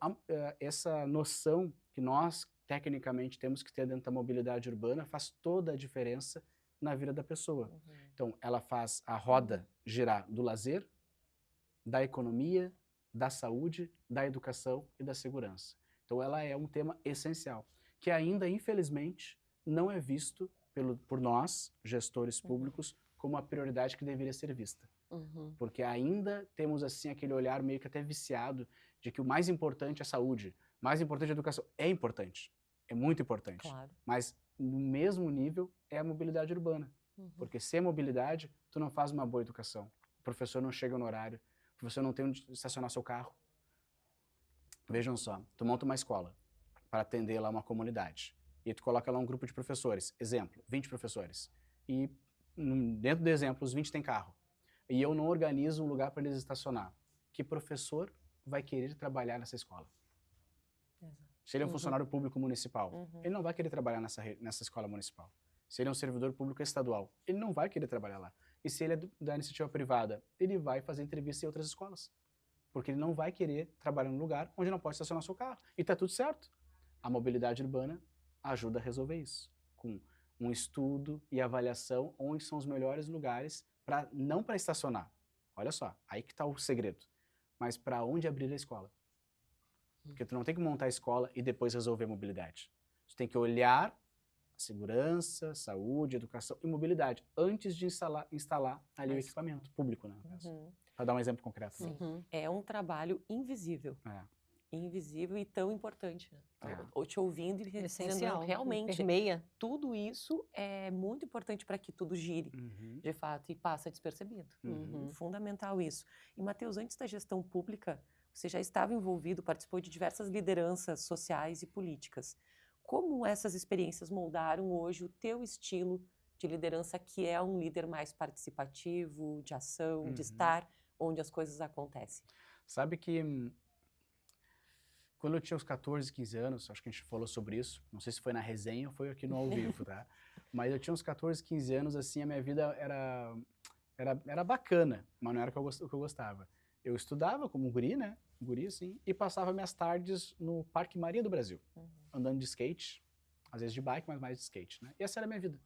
Speaker 3: essa noção que nós, tecnicamente, temos que ter dentro da mobilidade urbana faz toda a diferença na vida da pessoa. Então, ela faz a roda girar do lazer, da economia, da saúde, da educação e da segurança. Então, ela é um tema essencial, que ainda, infelizmente, não é visto por nós, gestores públicos, como a prioridade que deveria ser vista. Porque ainda temos, assim, aquele olhar meio que até viciado de que o mais importante é a saúde, o mais importante é a educação. É importante, é muito importante.
Speaker 2: Claro.
Speaker 3: Mas, no mesmo nível, é a mobilidade urbana. Porque sem mobilidade, tu não faz uma boa educação. O professor não chega no horário, o professor não tem onde estacionar seu carro. Vejam só, tu monta uma escola para atender lá uma comunidade. E tu coloca lá um grupo de professores, exemplo, 20 professores. E dentro do exemplo, os 20 têm carro. E eu não organizo um lugar para eles estacionar. Que professor vai querer trabalhar nessa escola? Se ele é um funcionário público municipal, ele não vai querer trabalhar nessa escola municipal. Se ele é um servidor público estadual, ele não vai querer trabalhar lá. E se ele é da iniciativa privada, ele vai fazer entrevista em outras escolas. Porque ele não vai querer trabalhar num lugar onde não pode estacionar seu carro. E está tudo certo. A mobilidade urbana ajuda a resolver isso. Com um estudo e avaliação onde são os melhores lugares, não para estacionar. Olha só, aí que está o segredo. Mas para onde abrir a escola. Porque tu não tem que montar a escola e depois resolver a mobilidade. Tu tem que olhar segurança, saúde, educação e mobilidade antes de instalar ali o equipamento público, né? Para dar um exemplo concreto.
Speaker 2: Sim. É um trabalho invisível. Invisível e tão importante, né? Ou te ouvindo e
Speaker 1: essencial,
Speaker 2: dizendo, realmente,
Speaker 1: permeia.
Speaker 2: Tudo isso é muito importante para que tudo gire, de fato, e passa despercebido. Fundamental isso. E, Matheus, antes da gestão pública, você já estava envolvido, participou de diversas lideranças sociais e políticas. Como essas experiências moldaram hoje o teu estilo de liderança, que é um líder mais participativo, de ação, de estar onde as coisas acontecem?
Speaker 3: Sabe que quando eu tinha uns 14, 15 anos, acho que a gente falou sobre isso, não sei se foi na resenha ou foi aqui no ao vivo, tá? Mas eu tinha uns 14, 15 anos, assim, a minha vida era bacana, mas não era o que eu gostava. eu estudava como guri, né? Guri, assim, e passava minhas tardes no Parque Maria do Brasil, andando de skate, às vezes de bike, mas mais de skate, né? E essa era a minha vida.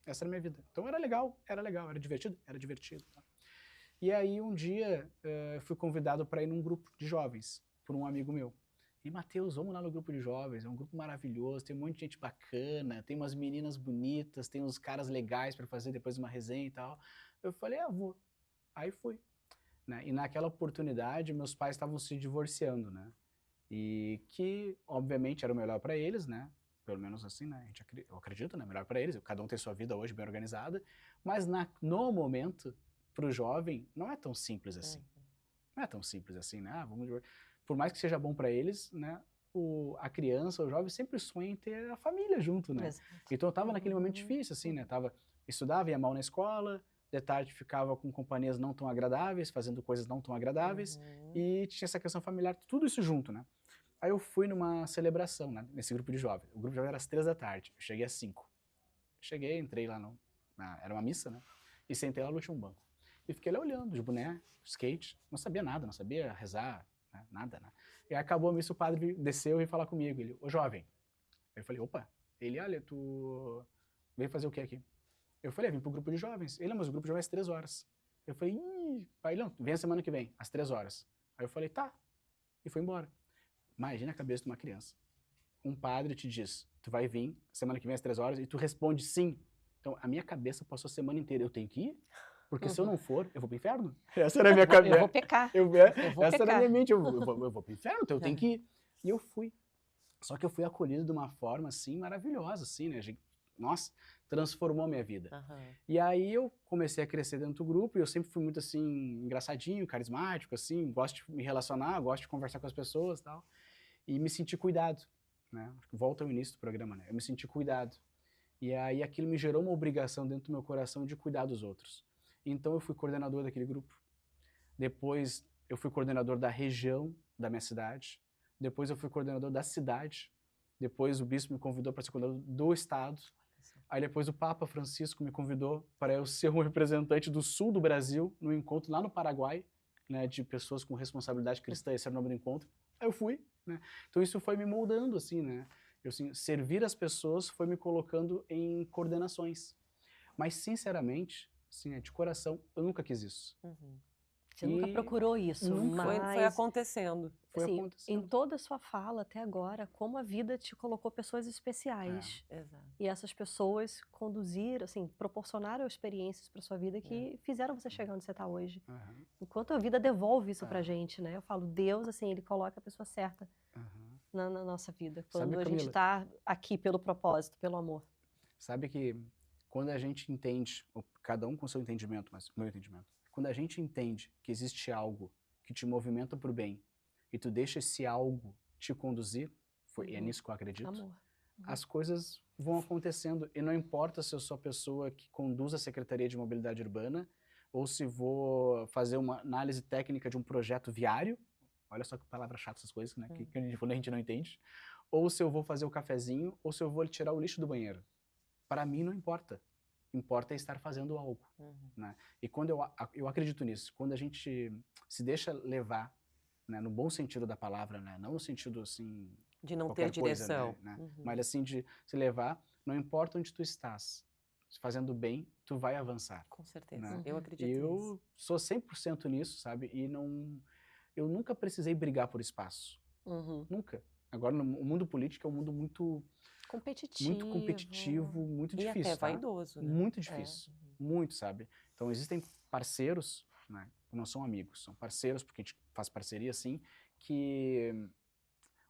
Speaker 3: Essa era a minha vida. Então era legal, era divertido, era divertido. Tá? E aí um dia eu fui convidado para ir num grupo de jovens, por um amigo meu. E Matheus, vamos lá no grupo de jovens, é um grupo maravilhoso, tem um monte de gente bacana, tem umas meninas bonitas, tem uns caras legais para fazer depois uma resenha e tal. Eu falei, vou. Aí fui. Né? E naquela oportunidade, meus pais estavam se divorciando, né? E que, obviamente, era o melhor para eles, né? Pelo menos assim, né? Eu acredito, né? Melhor para eles, cada um tem sua vida hoje bem organizada, mas no momento, para o jovem, não é tão simples assim. Não é tão simples assim, né? Por mais que seja bom para eles, né? A criança, o jovem sempre sonha em ter a família junto, né? Exato. Então eu tava naquele momento difícil, assim, né? Estudava, ia mal na escola, de tarde ficava com companhias não tão agradáveis, fazendo coisas não tão agradáveis, e tinha essa questão familiar, tudo isso junto, né? Aí eu fui numa celebração, né, nesse grupo de jovens. O grupo de jovens era às 3 da tarde, eu cheguei às 5. Cheguei, entrei lá, era uma missa, né? E sentei lá no último banco. E fiquei lá olhando, de boné, skate, não sabia nada, não sabia rezar, né, nada, né? E aí acabou a missa, o padre desceu e veio falar comigo, ele, ô jovem. Aí eu falei, opa, ele, olha, tu veio fazer o que aqui? Eu falei, vim pro grupo de jovens. Ele, mas o grupo de jovens é às 3 horas. Eu falei, pai, não, vem a semana que vem, às 3 horas. Aí eu falei, tá. E foi embora. Imagina a cabeça de uma criança. Um padre te diz, tu vai vir semana que vem às 3 horas, e tu responde sim. Então, a minha cabeça passou a semana inteira, eu tenho que ir? Porque se eu não for, eu vou pro inferno. Essa era a minha cabeça.
Speaker 1: Eu vou pecar.
Speaker 3: Essa era a minha mente, eu vou pro inferno, então eu tenho que ir. E eu fui. Só que eu fui acolhido de uma forma, assim, maravilhosa, assim, né? Nossa, transformou a minha vida. E aí eu comecei a crescer dentro do grupo, e eu sempre fui muito, assim, engraçadinho, carismático, assim, gosto de me relacionar, gosto de conversar com as pessoas e tal. E me senti cuidado, né? Volta ao início do programa, né? Eu me senti cuidado. E aí aquilo me gerou uma obrigação dentro do meu coração de cuidar dos outros. Então eu fui coordenador daquele grupo. Depois eu fui coordenador da região da minha cidade. Depois eu fui coordenador da cidade. Depois o bispo me convidou para ser coordenador do estado. Aí depois o Papa Francisco me convidou para eu ser um representante do sul do Brasil, no encontro lá no Paraguai, né, de pessoas com responsabilidade cristã, esse era o nome do encontro. Aí eu fui, né? Então isso foi me moldando, assim, né? Eu, assim, servir as pessoas foi me colocando em coordenações. Mas, sinceramente, assim, de coração, eu nunca quis isso.
Speaker 1: Você nunca procurou isso,
Speaker 2: mas foi acontecendo.
Speaker 1: Assim, em toda a sua fala até agora, como a vida te colocou pessoas especiais.
Speaker 2: Exato.
Speaker 1: E essas pessoas conduziram, assim, proporcionaram experiências para sua vida que fizeram você chegar onde você está hoje. Enquanto a vida devolve isso pra gente, né? Eu falo, Deus, assim, ele coloca a pessoa certa na nossa vida. Quando a gente está aqui pelo propósito, pelo amor.
Speaker 3: Sabe que quando a gente entende, cada um com seu entendimento, mas o meu entendimento, quando a gente entende que existe algo que te movimenta para o bem e tu deixa esse algo te conduzir, e é nisso que eu acredito,
Speaker 1: Amor.
Speaker 3: As coisas vão acontecendo. E não importa se eu sou a pessoa que conduz a Secretaria de Mobilidade Urbana ou se vou fazer uma análise técnica de um projeto viário, olha só que palavra chata essas coisas, né? Que a gente não entende. Ou se eu vou fazer o cafezinho ou se eu vou tirar o lixo do banheiro. Para mim não importa. Importa é estar fazendo algo, né? E quando eu acredito nisso, quando a gente se deixa levar, né, no bom sentido da palavra, né, não no sentido assim
Speaker 2: de não ter direção,
Speaker 3: coisa, né, mas assim de se levar, não importa onde tu estás, fazendo bem, tu vai avançar.
Speaker 2: Com certeza,
Speaker 3: né?
Speaker 2: Eu acredito
Speaker 3: nisso.
Speaker 2: Eu
Speaker 3: sou 100% nisso, sabe? E eu nunca precisei brigar por espaço, nunca. Agora, o mundo político é um mundo muito competitivo, muito difícil.
Speaker 2: E até vaidoso, né?
Speaker 3: Muito difícil, muito, sabe? Então, existem parceiros, né? Não são amigos, são parceiros, porque a gente faz parceria, assim, que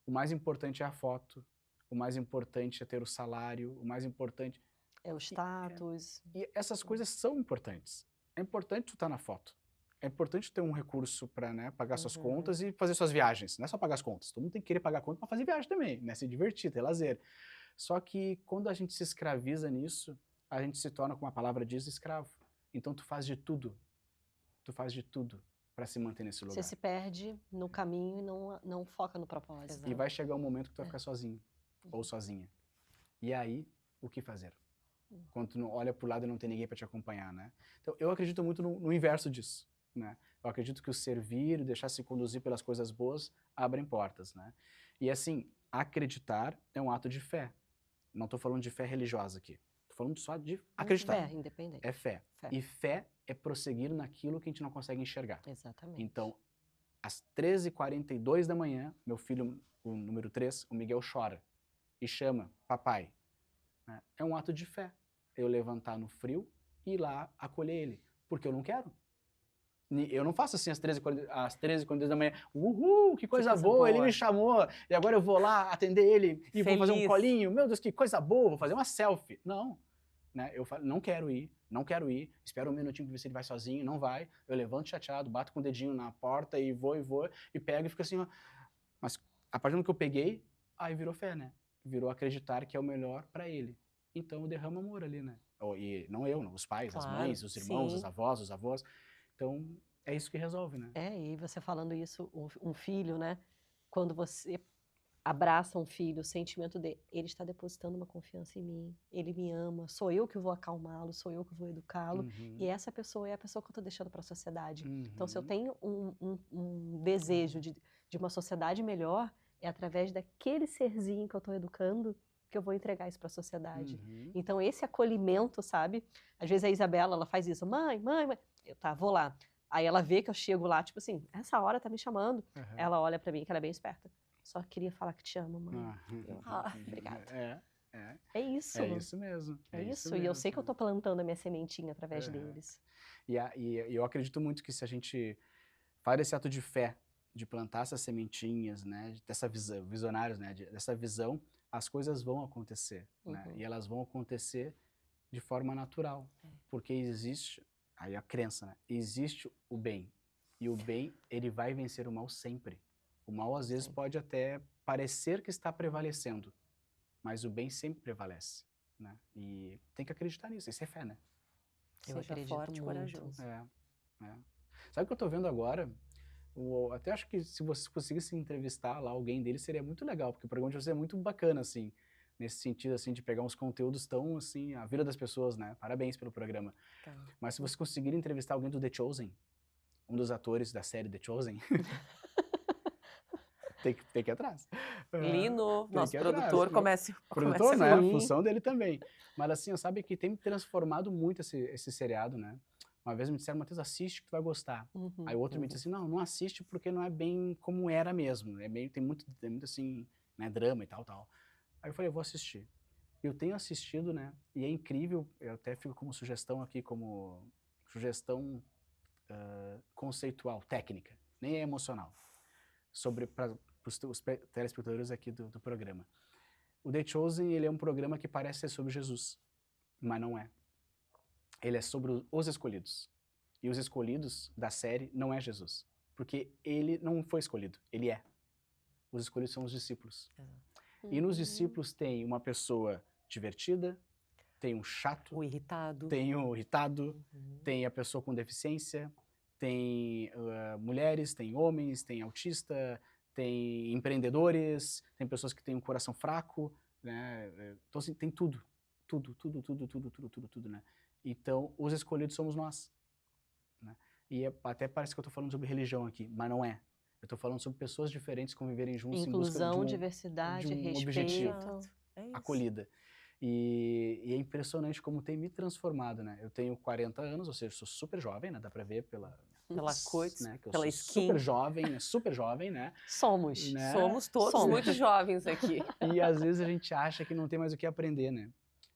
Speaker 3: o mais importante é a foto, o mais importante é ter o salário, o mais importante...
Speaker 1: É o status.
Speaker 3: E essas coisas são importantes. É importante tu estar na foto. É importante ter um recurso para, né, pagar suas contas e fazer suas viagens. Não é só pagar as contas. Todo mundo tem que querer pagar a conta para fazer viagem também, né? Se divertir, ter lazer. Só que quando a gente se escraviza nisso, a gente se torna, como a palavra diz, escravo. Então tu faz de tudo. Tu faz de tudo para se manter nesse lugar.
Speaker 1: Você se perde no caminho e não foca no propósito.
Speaker 3: E vai chegar um momento que tu vai ficar sozinho ou sozinha. E aí, o que fazer? Quando tu não olha pro lado e não tem ninguém para te acompanhar, né? Então, eu acredito muito no inverso disso. né? Eu acredito que o servir, deixar se conduzir pelas coisas boas, abrem portas, né? E assim, acreditar é um ato de fé. Não estou falando de fé religiosa aqui. Estou falando só de acreditar.
Speaker 1: Fé, independente.
Speaker 3: É fé.
Speaker 1: Fé.
Speaker 3: E fé é prosseguir naquilo que a gente não consegue enxergar.
Speaker 1: Exatamente.
Speaker 3: Então, às 13h42 da manhã, meu filho, o número 3, o Miguel, chora e chama papai. Né? É um ato de fé. Eu levantar no frio e ir lá acolher ele. Porque eu não quero. Eu não faço assim às 13h42 da manhã. Uhul, que coisa boa, ele me chamou. E agora eu vou lá atender ele e vou fazer um colinho. Meu Deus, que coisa boa, vou fazer uma selfie. Não. Né? Eu falo, não quero ir. Espero um minutinho pra ver se ele vai sozinho. Não vai. Eu levanto chateado, bato com o dedinho na porta e vou, e pego e fico assim, ó. Mas a partir do que eu peguei, aí virou fé, né? Virou acreditar que é o melhor pra ele. Então eu derramo amor ali, né? E não eu, não. Os pais, as mães, os irmãos, os avós, os avós. Então, é isso que resolve, né?
Speaker 1: E você falando isso, um filho, né? Quando você abraça um filho, o sentimento de ele está depositando uma confiança em mim, ele me ama, sou eu que vou acalmá-lo, sou eu que vou educá-lo, e essa pessoa é a pessoa que eu estou deixando para a sociedade. Então, se eu tenho um desejo de uma sociedade melhor, é através daquele serzinho que eu estou educando que eu vou entregar isso para a sociedade. Então, esse acolhimento, sabe? Às vezes a Isabela, ela faz isso, mãe, eu vou lá. Aí ela vê que eu chego lá, tipo assim, essa hora tá me chamando. Ela olha pra mim, que ela é bem esperta. Só queria falar que te amo, mãe. Obrigada. É isso.
Speaker 3: É isso mesmo.
Speaker 1: É isso. E eu sei que eu tô plantando a minha sementinha através deles.
Speaker 3: E eu acredito muito que se a gente faz esse ato de fé, de plantar essas sementinhas, né, dessa visão, visionários, né, dessa visão, as coisas vão acontecer, né? E elas vão acontecer de forma natural, porque existe, aí a crença, né? Existe o bem, e o bem, ele vai vencer o mal sempre. O mal, às vezes, pode até parecer que está prevalecendo, mas o bem sempre prevalece, né? E tem que acreditar nisso, isso é fé, né?
Speaker 1: Eu acredito forte, corajoso.
Speaker 3: Sabe o que eu tô vendo agora? Até acho que se você conseguisse entrevistar lá alguém dele, seria muito legal, porque o programa de vocês é muito bacana, assim, nesse sentido, assim, de pegar uns conteúdos tão, assim, a vida das pessoas, né? Parabéns pelo programa. Mas se você conseguir entrevistar alguém do The Chosen, um dos atores da série The Chosen, tem que ir atrás.
Speaker 2: Lino, nosso produtor, começa
Speaker 3: produtor, né? A função dele também. Mas assim, sabe que tem me transformado muito esse seriado, né? Uma vez me disseram, Matheus, assiste que tu vai gostar. Aí o outro me disse assim, não assiste porque não é bem como era mesmo. Tem muito assim, né, drama e tal. Aí eu falei, eu vou assistir. Eu tenho assistido, né? E é incrível, eu até fico como sugestão aqui, como sugestão conceitual, técnica, nem é emocional, para os telespectadores aqui do programa. O The Chosen, ele é um programa que parece ser sobre Jesus, mas não é. Ele é sobre os escolhidos. E os escolhidos da série não é Jesus. Porque ele não foi escolhido, ele é. Os escolhidos são os discípulos. E nos discípulos tem uma pessoa divertida, tem um chato, tem o irritado, tem a pessoa com deficiência, tem mulheres, tem homens, tem autista, tem empreendedores, tem pessoas que têm um coração fraco, né? Então, assim, tem tudo, né? Então, os escolhidos somos nós, né? E até parece que eu estou falando sobre religião aqui, mas não é. Eu estou falando sobre pessoas diferentes conviverem juntos
Speaker 1: Inclusão,
Speaker 3: em busca de
Speaker 1: diversidade, respeito.
Speaker 3: Objetivo, acolhida. E é impressionante como tem me transformado, né? Eu tenho 40 anos, ou seja, sou super jovem, né? Dá pra ver pela
Speaker 2: coisa,
Speaker 3: né? Que eu
Speaker 2: pela
Speaker 3: sou
Speaker 2: skin.
Speaker 3: Super jovem, né?
Speaker 1: Somos.
Speaker 3: Né?
Speaker 2: Somos todos muito jovens aqui.
Speaker 3: E às vezes a gente acha que não tem mais o que aprender, né?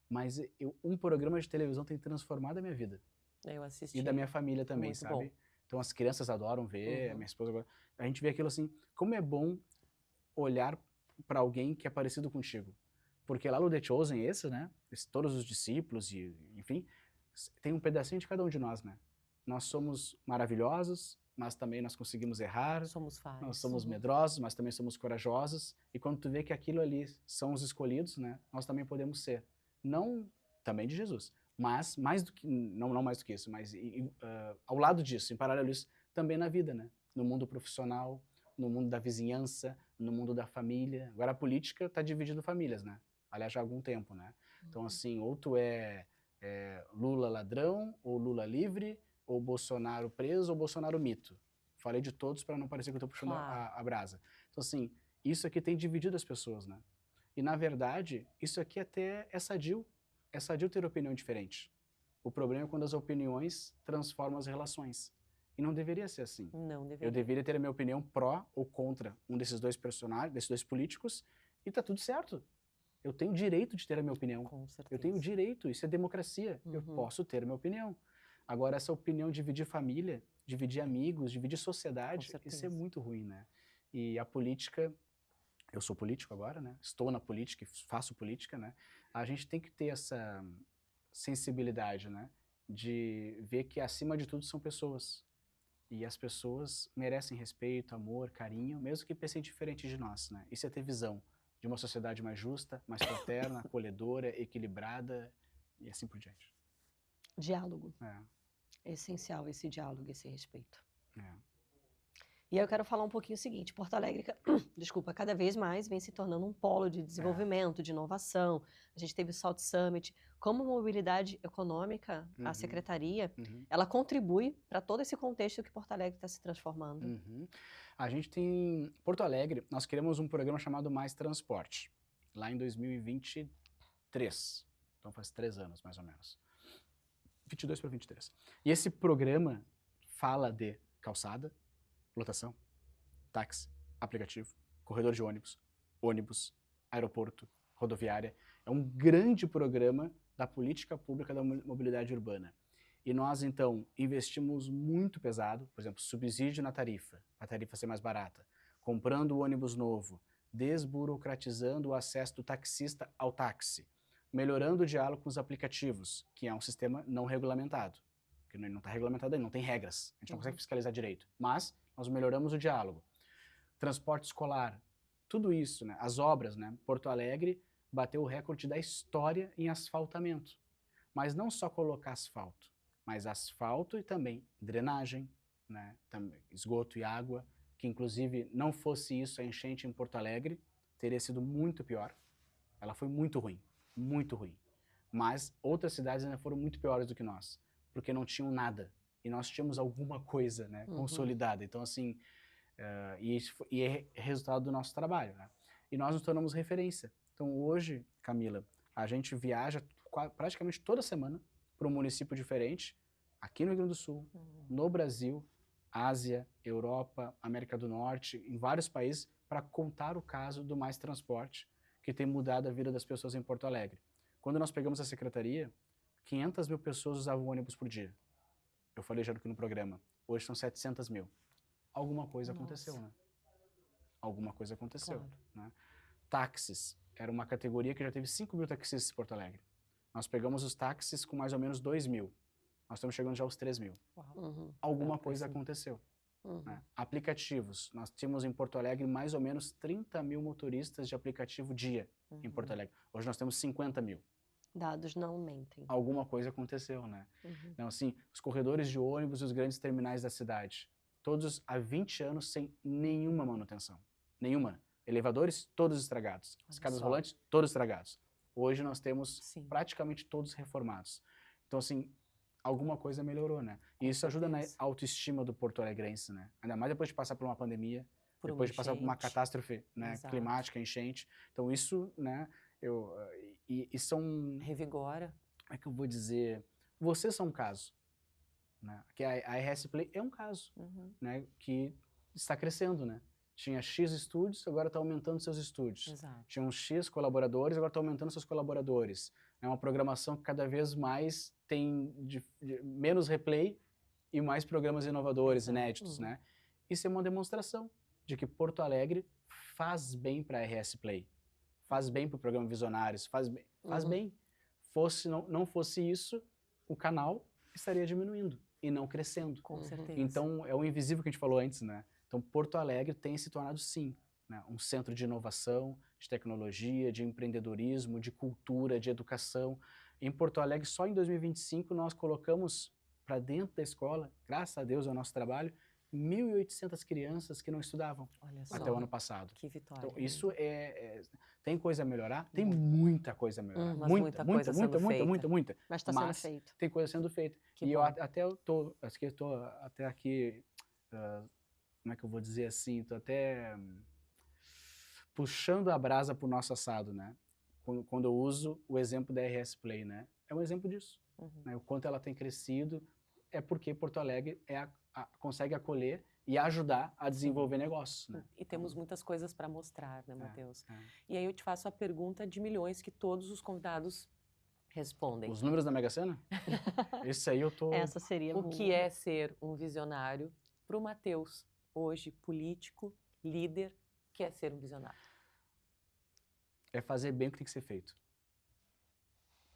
Speaker 3: Mas um programa de televisão tem transformado a minha vida.
Speaker 2: Eu assisti.
Speaker 3: E da minha família também, muito sabe? Bom. Então as crianças adoram ver, minha esposa agora. A gente vê aquilo assim, como é bom olhar para alguém que é parecido contigo. Porque lá no The Chosen, né? Todos os discípulos, e enfim, tem um pedacinho de cada um de nós, né? Nós somos maravilhosos, mas também nós conseguimos errar.
Speaker 2: Somos falhos.
Speaker 3: Nós somos medrosos, mas também somos corajosos. E quando tu vê que aquilo ali são os escolhidos, né? Nós também podemos ser. Não também de Jesus, mas mais do que, não mais do que isso, mas ao lado disso, em paralelo a isso, também na vida, né? No mundo profissional, no mundo da vizinhança, no mundo da família. Agora a política está dividindo famílias, né? Aliás, já há algum tempo, né? Então, assim, ou tu é Lula ladrão, ou Lula livre, ou Bolsonaro preso ou Bolsonaro mito. Falei de todos para não parecer que eu estou puxando
Speaker 2: Claro.
Speaker 3: a brasa. Então, assim, isso aqui tem dividido as pessoas, né? E, na verdade, isso aqui até é sadio. É sadio ter opinião diferente. O problema é quando as opiniões transformam as relações. E não deveria ser assim.
Speaker 2: Não
Speaker 3: Eu
Speaker 2: deveria.
Speaker 3: deveria ter a minha opinião pró ou contra um desses dois personagens, desses dois políticos, e tá tudo certo. Eu tenho o direito de ter a minha opinião.
Speaker 2: Com
Speaker 3: Eu
Speaker 2: certeza.
Speaker 3: tenho o direito, isso é democracia. Eu
Speaker 1: Uhum.
Speaker 3: posso ter a minha opinião. Agora, essa opinião dividir família, dividir amigos, dividir sociedade,
Speaker 2: Com
Speaker 3: isso é
Speaker 2: certeza.
Speaker 3: muito ruim, né? E a política, eu sou político agora, né? Estou na política e faço política, né? A gente tem que ter essa sensibilidade, né? De ver que acima de tudo são pessoas. E as pessoas merecem respeito, amor, carinho, mesmo que pensem diferente de nós, né? Isso é ter visão de uma sociedade mais justa, mais fraterna, acolhedora, equilibrada e assim por diante.
Speaker 1: Diálogo.
Speaker 3: É,
Speaker 1: É essencial esse diálogo, esse respeito.
Speaker 3: é.
Speaker 1: E aí eu quero falar um pouquinho o seguinte, Porto Alegre, desculpa, cada vez mais vem se tornando um polo de desenvolvimento, de inovação. A gente teve o Salt Summit. Como mobilidade econômica, a
Speaker 3: Uhum.
Speaker 1: secretaria,
Speaker 3: Uhum.
Speaker 1: ela contribui para todo esse contexto que Porto Alegre está se transformando.
Speaker 3: Uhum. A gente tem, Porto Alegre, nós queremos um programa chamado Mais Transporte, lá em 2023. Então faz 3 anos, mais ou menos. 22 para 23. E esse programa fala de calçada, lotação, táxi, aplicativo, corredor de ônibus, aeroporto, rodoviária. É um grande programa da política pública da mobilidade urbana. E nós, então, investimos muito pesado, por exemplo, subsídio na tarifa, para a tarifa ser mais barata, comprando o ônibus novo, desburocratizando o acesso do taxista ao táxi, melhorando o diálogo com os aplicativos, que é um sistema não regulamentado, porque não está regulamentado ainda, não tem regras, a gente não consegue fiscalizar direito, mas nós melhoramos o diálogo. Transporte escolar, tudo isso, né? As obras, né? Porto Alegre bateu o recorde da história em asfaltamento, mas não só colocar asfalto, mas asfalto e também drenagem, né? Também esgoto e água, que inclusive não fosse isso, a enchente em Porto Alegre teria sido muito pior. Ela foi muito ruim, muito ruim. Mas outras cidades ainda foram muito piores do que nós, porque não tinham nada. E nós tínhamos alguma coisa, né, consolidada. Então, assim, e é resultado do nosso trabalho, né? E nós nos tornamos referência. Então, hoje, Camila, a gente viaja praticamente toda semana para um município diferente, aqui no Rio Grande do Sul, no Brasil, Ásia, Europa, América do Norte, em vários países, para contar o caso do Mais Transporte, que tem mudado a vida das pessoas em Porto Alegre. Quando nós pegamos a secretaria, 500 mil pessoas usavam ônibus por dia. Eu falei já aqui no programa. Hoje são 700 mil. Alguma coisa aconteceu, né? Alguma coisa aconteceu.
Speaker 2: Claro.
Speaker 3: Né? Táxis. Era uma categoria que já teve 5 mil taxistas em Porto Alegre. Nós pegamos os táxis com mais ou menos 2 mil. Nós estamos chegando já aos 3 mil. Alguma coisa aconteceu. Né? Aplicativos. Nós tínhamos em Porto Alegre mais ou menos 30 mil motoristas de aplicativo dia em Porto Alegre. Hoje nós temos 50 mil.
Speaker 1: Dados não mentem.
Speaker 3: Alguma coisa aconteceu, né? Então, assim, os corredores de ônibus e os grandes terminais da cidade, todos há 20 anos sem nenhuma manutenção. Nenhuma. Elevadores, todos estragados. Escadas rolantes, todos estragados. Hoje nós temos praticamente todos reformados. Então, assim, alguma coisa melhorou, né? E isso ajuda na autoestima do porto-alegrense, né? Ainda mais depois de passar por uma pandemia, depois de passar por uma catástrofe, né, climática, enchente. Então, isso, né, e são...
Speaker 2: Revigora.
Speaker 3: Como é que eu vou dizer? Vocês são um caso. Né? Que a RS Play é um caso, né, que está crescendo, né? Tinha X estúdios, agora está aumentando seus estúdios.
Speaker 2: Exato.
Speaker 3: Tinha uns X colaboradores, agora está aumentando seus colaboradores. É uma programação que cada vez mais tem menos replay e mais programas inovadores, inéditos, né? Isso é uma demonstração de que Porto Alegre faz bem para a RS Play, faz bem para o programa Visionários, faz bem. Não fosse isso, o canal estaria diminuindo e não crescendo.
Speaker 2: Com certeza.
Speaker 3: Então, é o invisível que a gente falou antes, né? Então, Porto Alegre tem se tornado, sim, né, um centro de inovação, de tecnologia, de empreendedorismo, de cultura, de educação. Em Porto Alegre, só em 2025, nós colocamos para dentro da escola, graças a Deus, é o nosso trabalho, 1.800 crianças que não estudavam até o ano passado.
Speaker 2: Que vitória.
Speaker 3: Então, isso Tem coisa a melhorar? Tem muita coisa a melhorar.
Speaker 2: Mas
Speaker 3: Muita,
Speaker 2: muita coisa sendo feita.
Speaker 3: muita.
Speaker 1: Mas está sendo
Speaker 3: Mas
Speaker 1: feito.
Speaker 3: tem coisa sendo feita.
Speaker 2: Que
Speaker 3: E
Speaker 2: bom.
Speaker 3: eu tô até aqui, como é que eu vou dizer assim, tô até puxando a brasa pro nosso assado, né? Quando eu uso o exemplo da RS Play, né? É um exemplo disso. Né? O quanto ela tem crescido é porque Porto Alegre consegue acolher e ajudar a desenvolver negócios. Né?
Speaker 2: E temos muitas coisas para mostrar, né, Matheus?
Speaker 3: É.
Speaker 2: E aí eu te faço a pergunta de milhões que todos os convidados respondem.
Speaker 3: Os números da Mega Sena? Esse aí eu tô...
Speaker 1: Essa seria
Speaker 2: O que é ser um visionário para o Matheus, hoje político, líder, que é ser um visionário?
Speaker 3: É fazer bem o que tem que ser feito.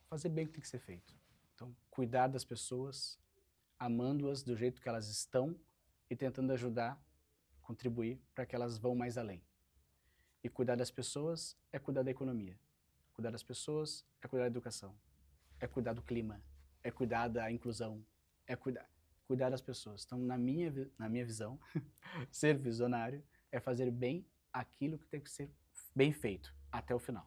Speaker 3: Fazer bem o que tem que ser feito. Então, cuidar das pessoas, amando-as do jeito que elas estão e tentando ajudar, contribuir para que elas vão mais além. E cuidar das pessoas é cuidar da economia. Cuidar das pessoas é cuidar da educação. É cuidar do clima. É cuidar da inclusão. É cuidar das pessoas. Então, na minha visão, ser visionário é fazer bem aquilo que tem que ser bem feito até o final.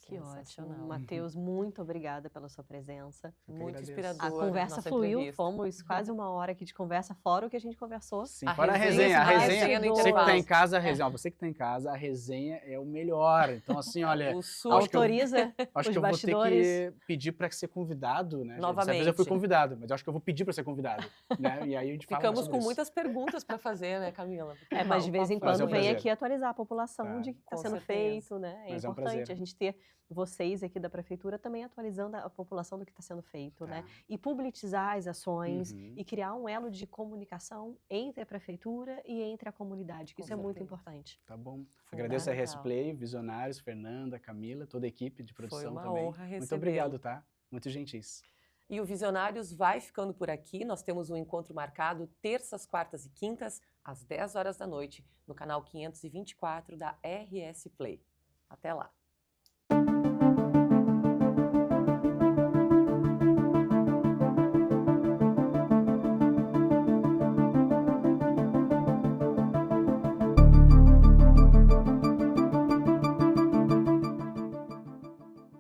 Speaker 1: Que ótimo.
Speaker 2: Sensacional.
Speaker 1: Matheus, muito obrigada pela sua presença.
Speaker 3: Eu que
Speaker 2: Muito
Speaker 3: agradeço.
Speaker 2: inspirador.
Speaker 1: A conversa
Speaker 2: nossa
Speaker 1: fluiu,
Speaker 2: entrevista.
Speaker 1: fomos quase uma hora aqui de conversa, fora o que a gente conversou.
Speaker 3: Sim,
Speaker 2: A
Speaker 3: fora a
Speaker 2: resenha,
Speaker 3: resenha. A
Speaker 2: a
Speaker 3: resenha,
Speaker 2: resenha no
Speaker 3: você que está
Speaker 2: intervalo.
Speaker 3: em casa, a resenha. Você que está em casa, a resenha é o melhor. Então, assim, olha,
Speaker 2: O sul
Speaker 3: acho que eu-
Speaker 1: Autoriza
Speaker 3: acho
Speaker 1: os
Speaker 3: que eu vou ter
Speaker 1: bastidores.
Speaker 3: que pedir para ser convidado, né? gente? Dessa
Speaker 2: Novamente.
Speaker 3: vez eu fui convidado, mas eu acho que eu vou pedir para ser convidado, né? E aí a gente fala mais
Speaker 2: Ficamos
Speaker 3: sobre
Speaker 2: com
Speaker 3: isso.
Speaker 2: muitas perguntas para fazer, né, Camila?
Speaker 1: É, mas de vez em
Speaker 3: Mas é
Speaker 1: quando
Speaker 3: um
Speaker 1: vem
Speaker 3: prazer.
Speaker 1: aqui atualizar a população
Speaker 3: Tá.
Speaker 1: de que está
Speaker 2: Com
Speaker 1: sendo
Speaker 2: certeza.
Speaker 1: feito, né? É
Speaker 3: Mas é um
Speaker 1: importante
Speaker 3: prazer.
Speaker 1: a gente ter vocês aqui da prefeitura também atualizando a população do que está sendo feito, né?
Speaker 3: Tá.
Speaker 1: E publicizar as ações
Speaker 3: Uhum.
Speaker 1: e criar um elo de comunicação entre a prefeitura e entre a comunidade, que
Speaker 2: Com
Speaker 1: isso é muito
Speaker 2: certeza.
Speaker 1: importante.
Speaker 3: Tá bom. Agradeço a RS
Speaker 2: Fundamental.
Speaker 3: Play, Visionários, Fernanda, Camila, toda a equipe de produção
Speaker 2: uma
Speaker 3: também.
Speaker 2: honra
Speaker 3: Muito
Speaker 2: recebê-lo.
Speaker 3: obrigado, tá? Muito gentis.
Speaker 2: E o Visionários vai ficando por aqui. Nós temos um encontro marcado terças, quartas e quintas, às 10 horas da noite, no canal 524 da RS Play. Até lá!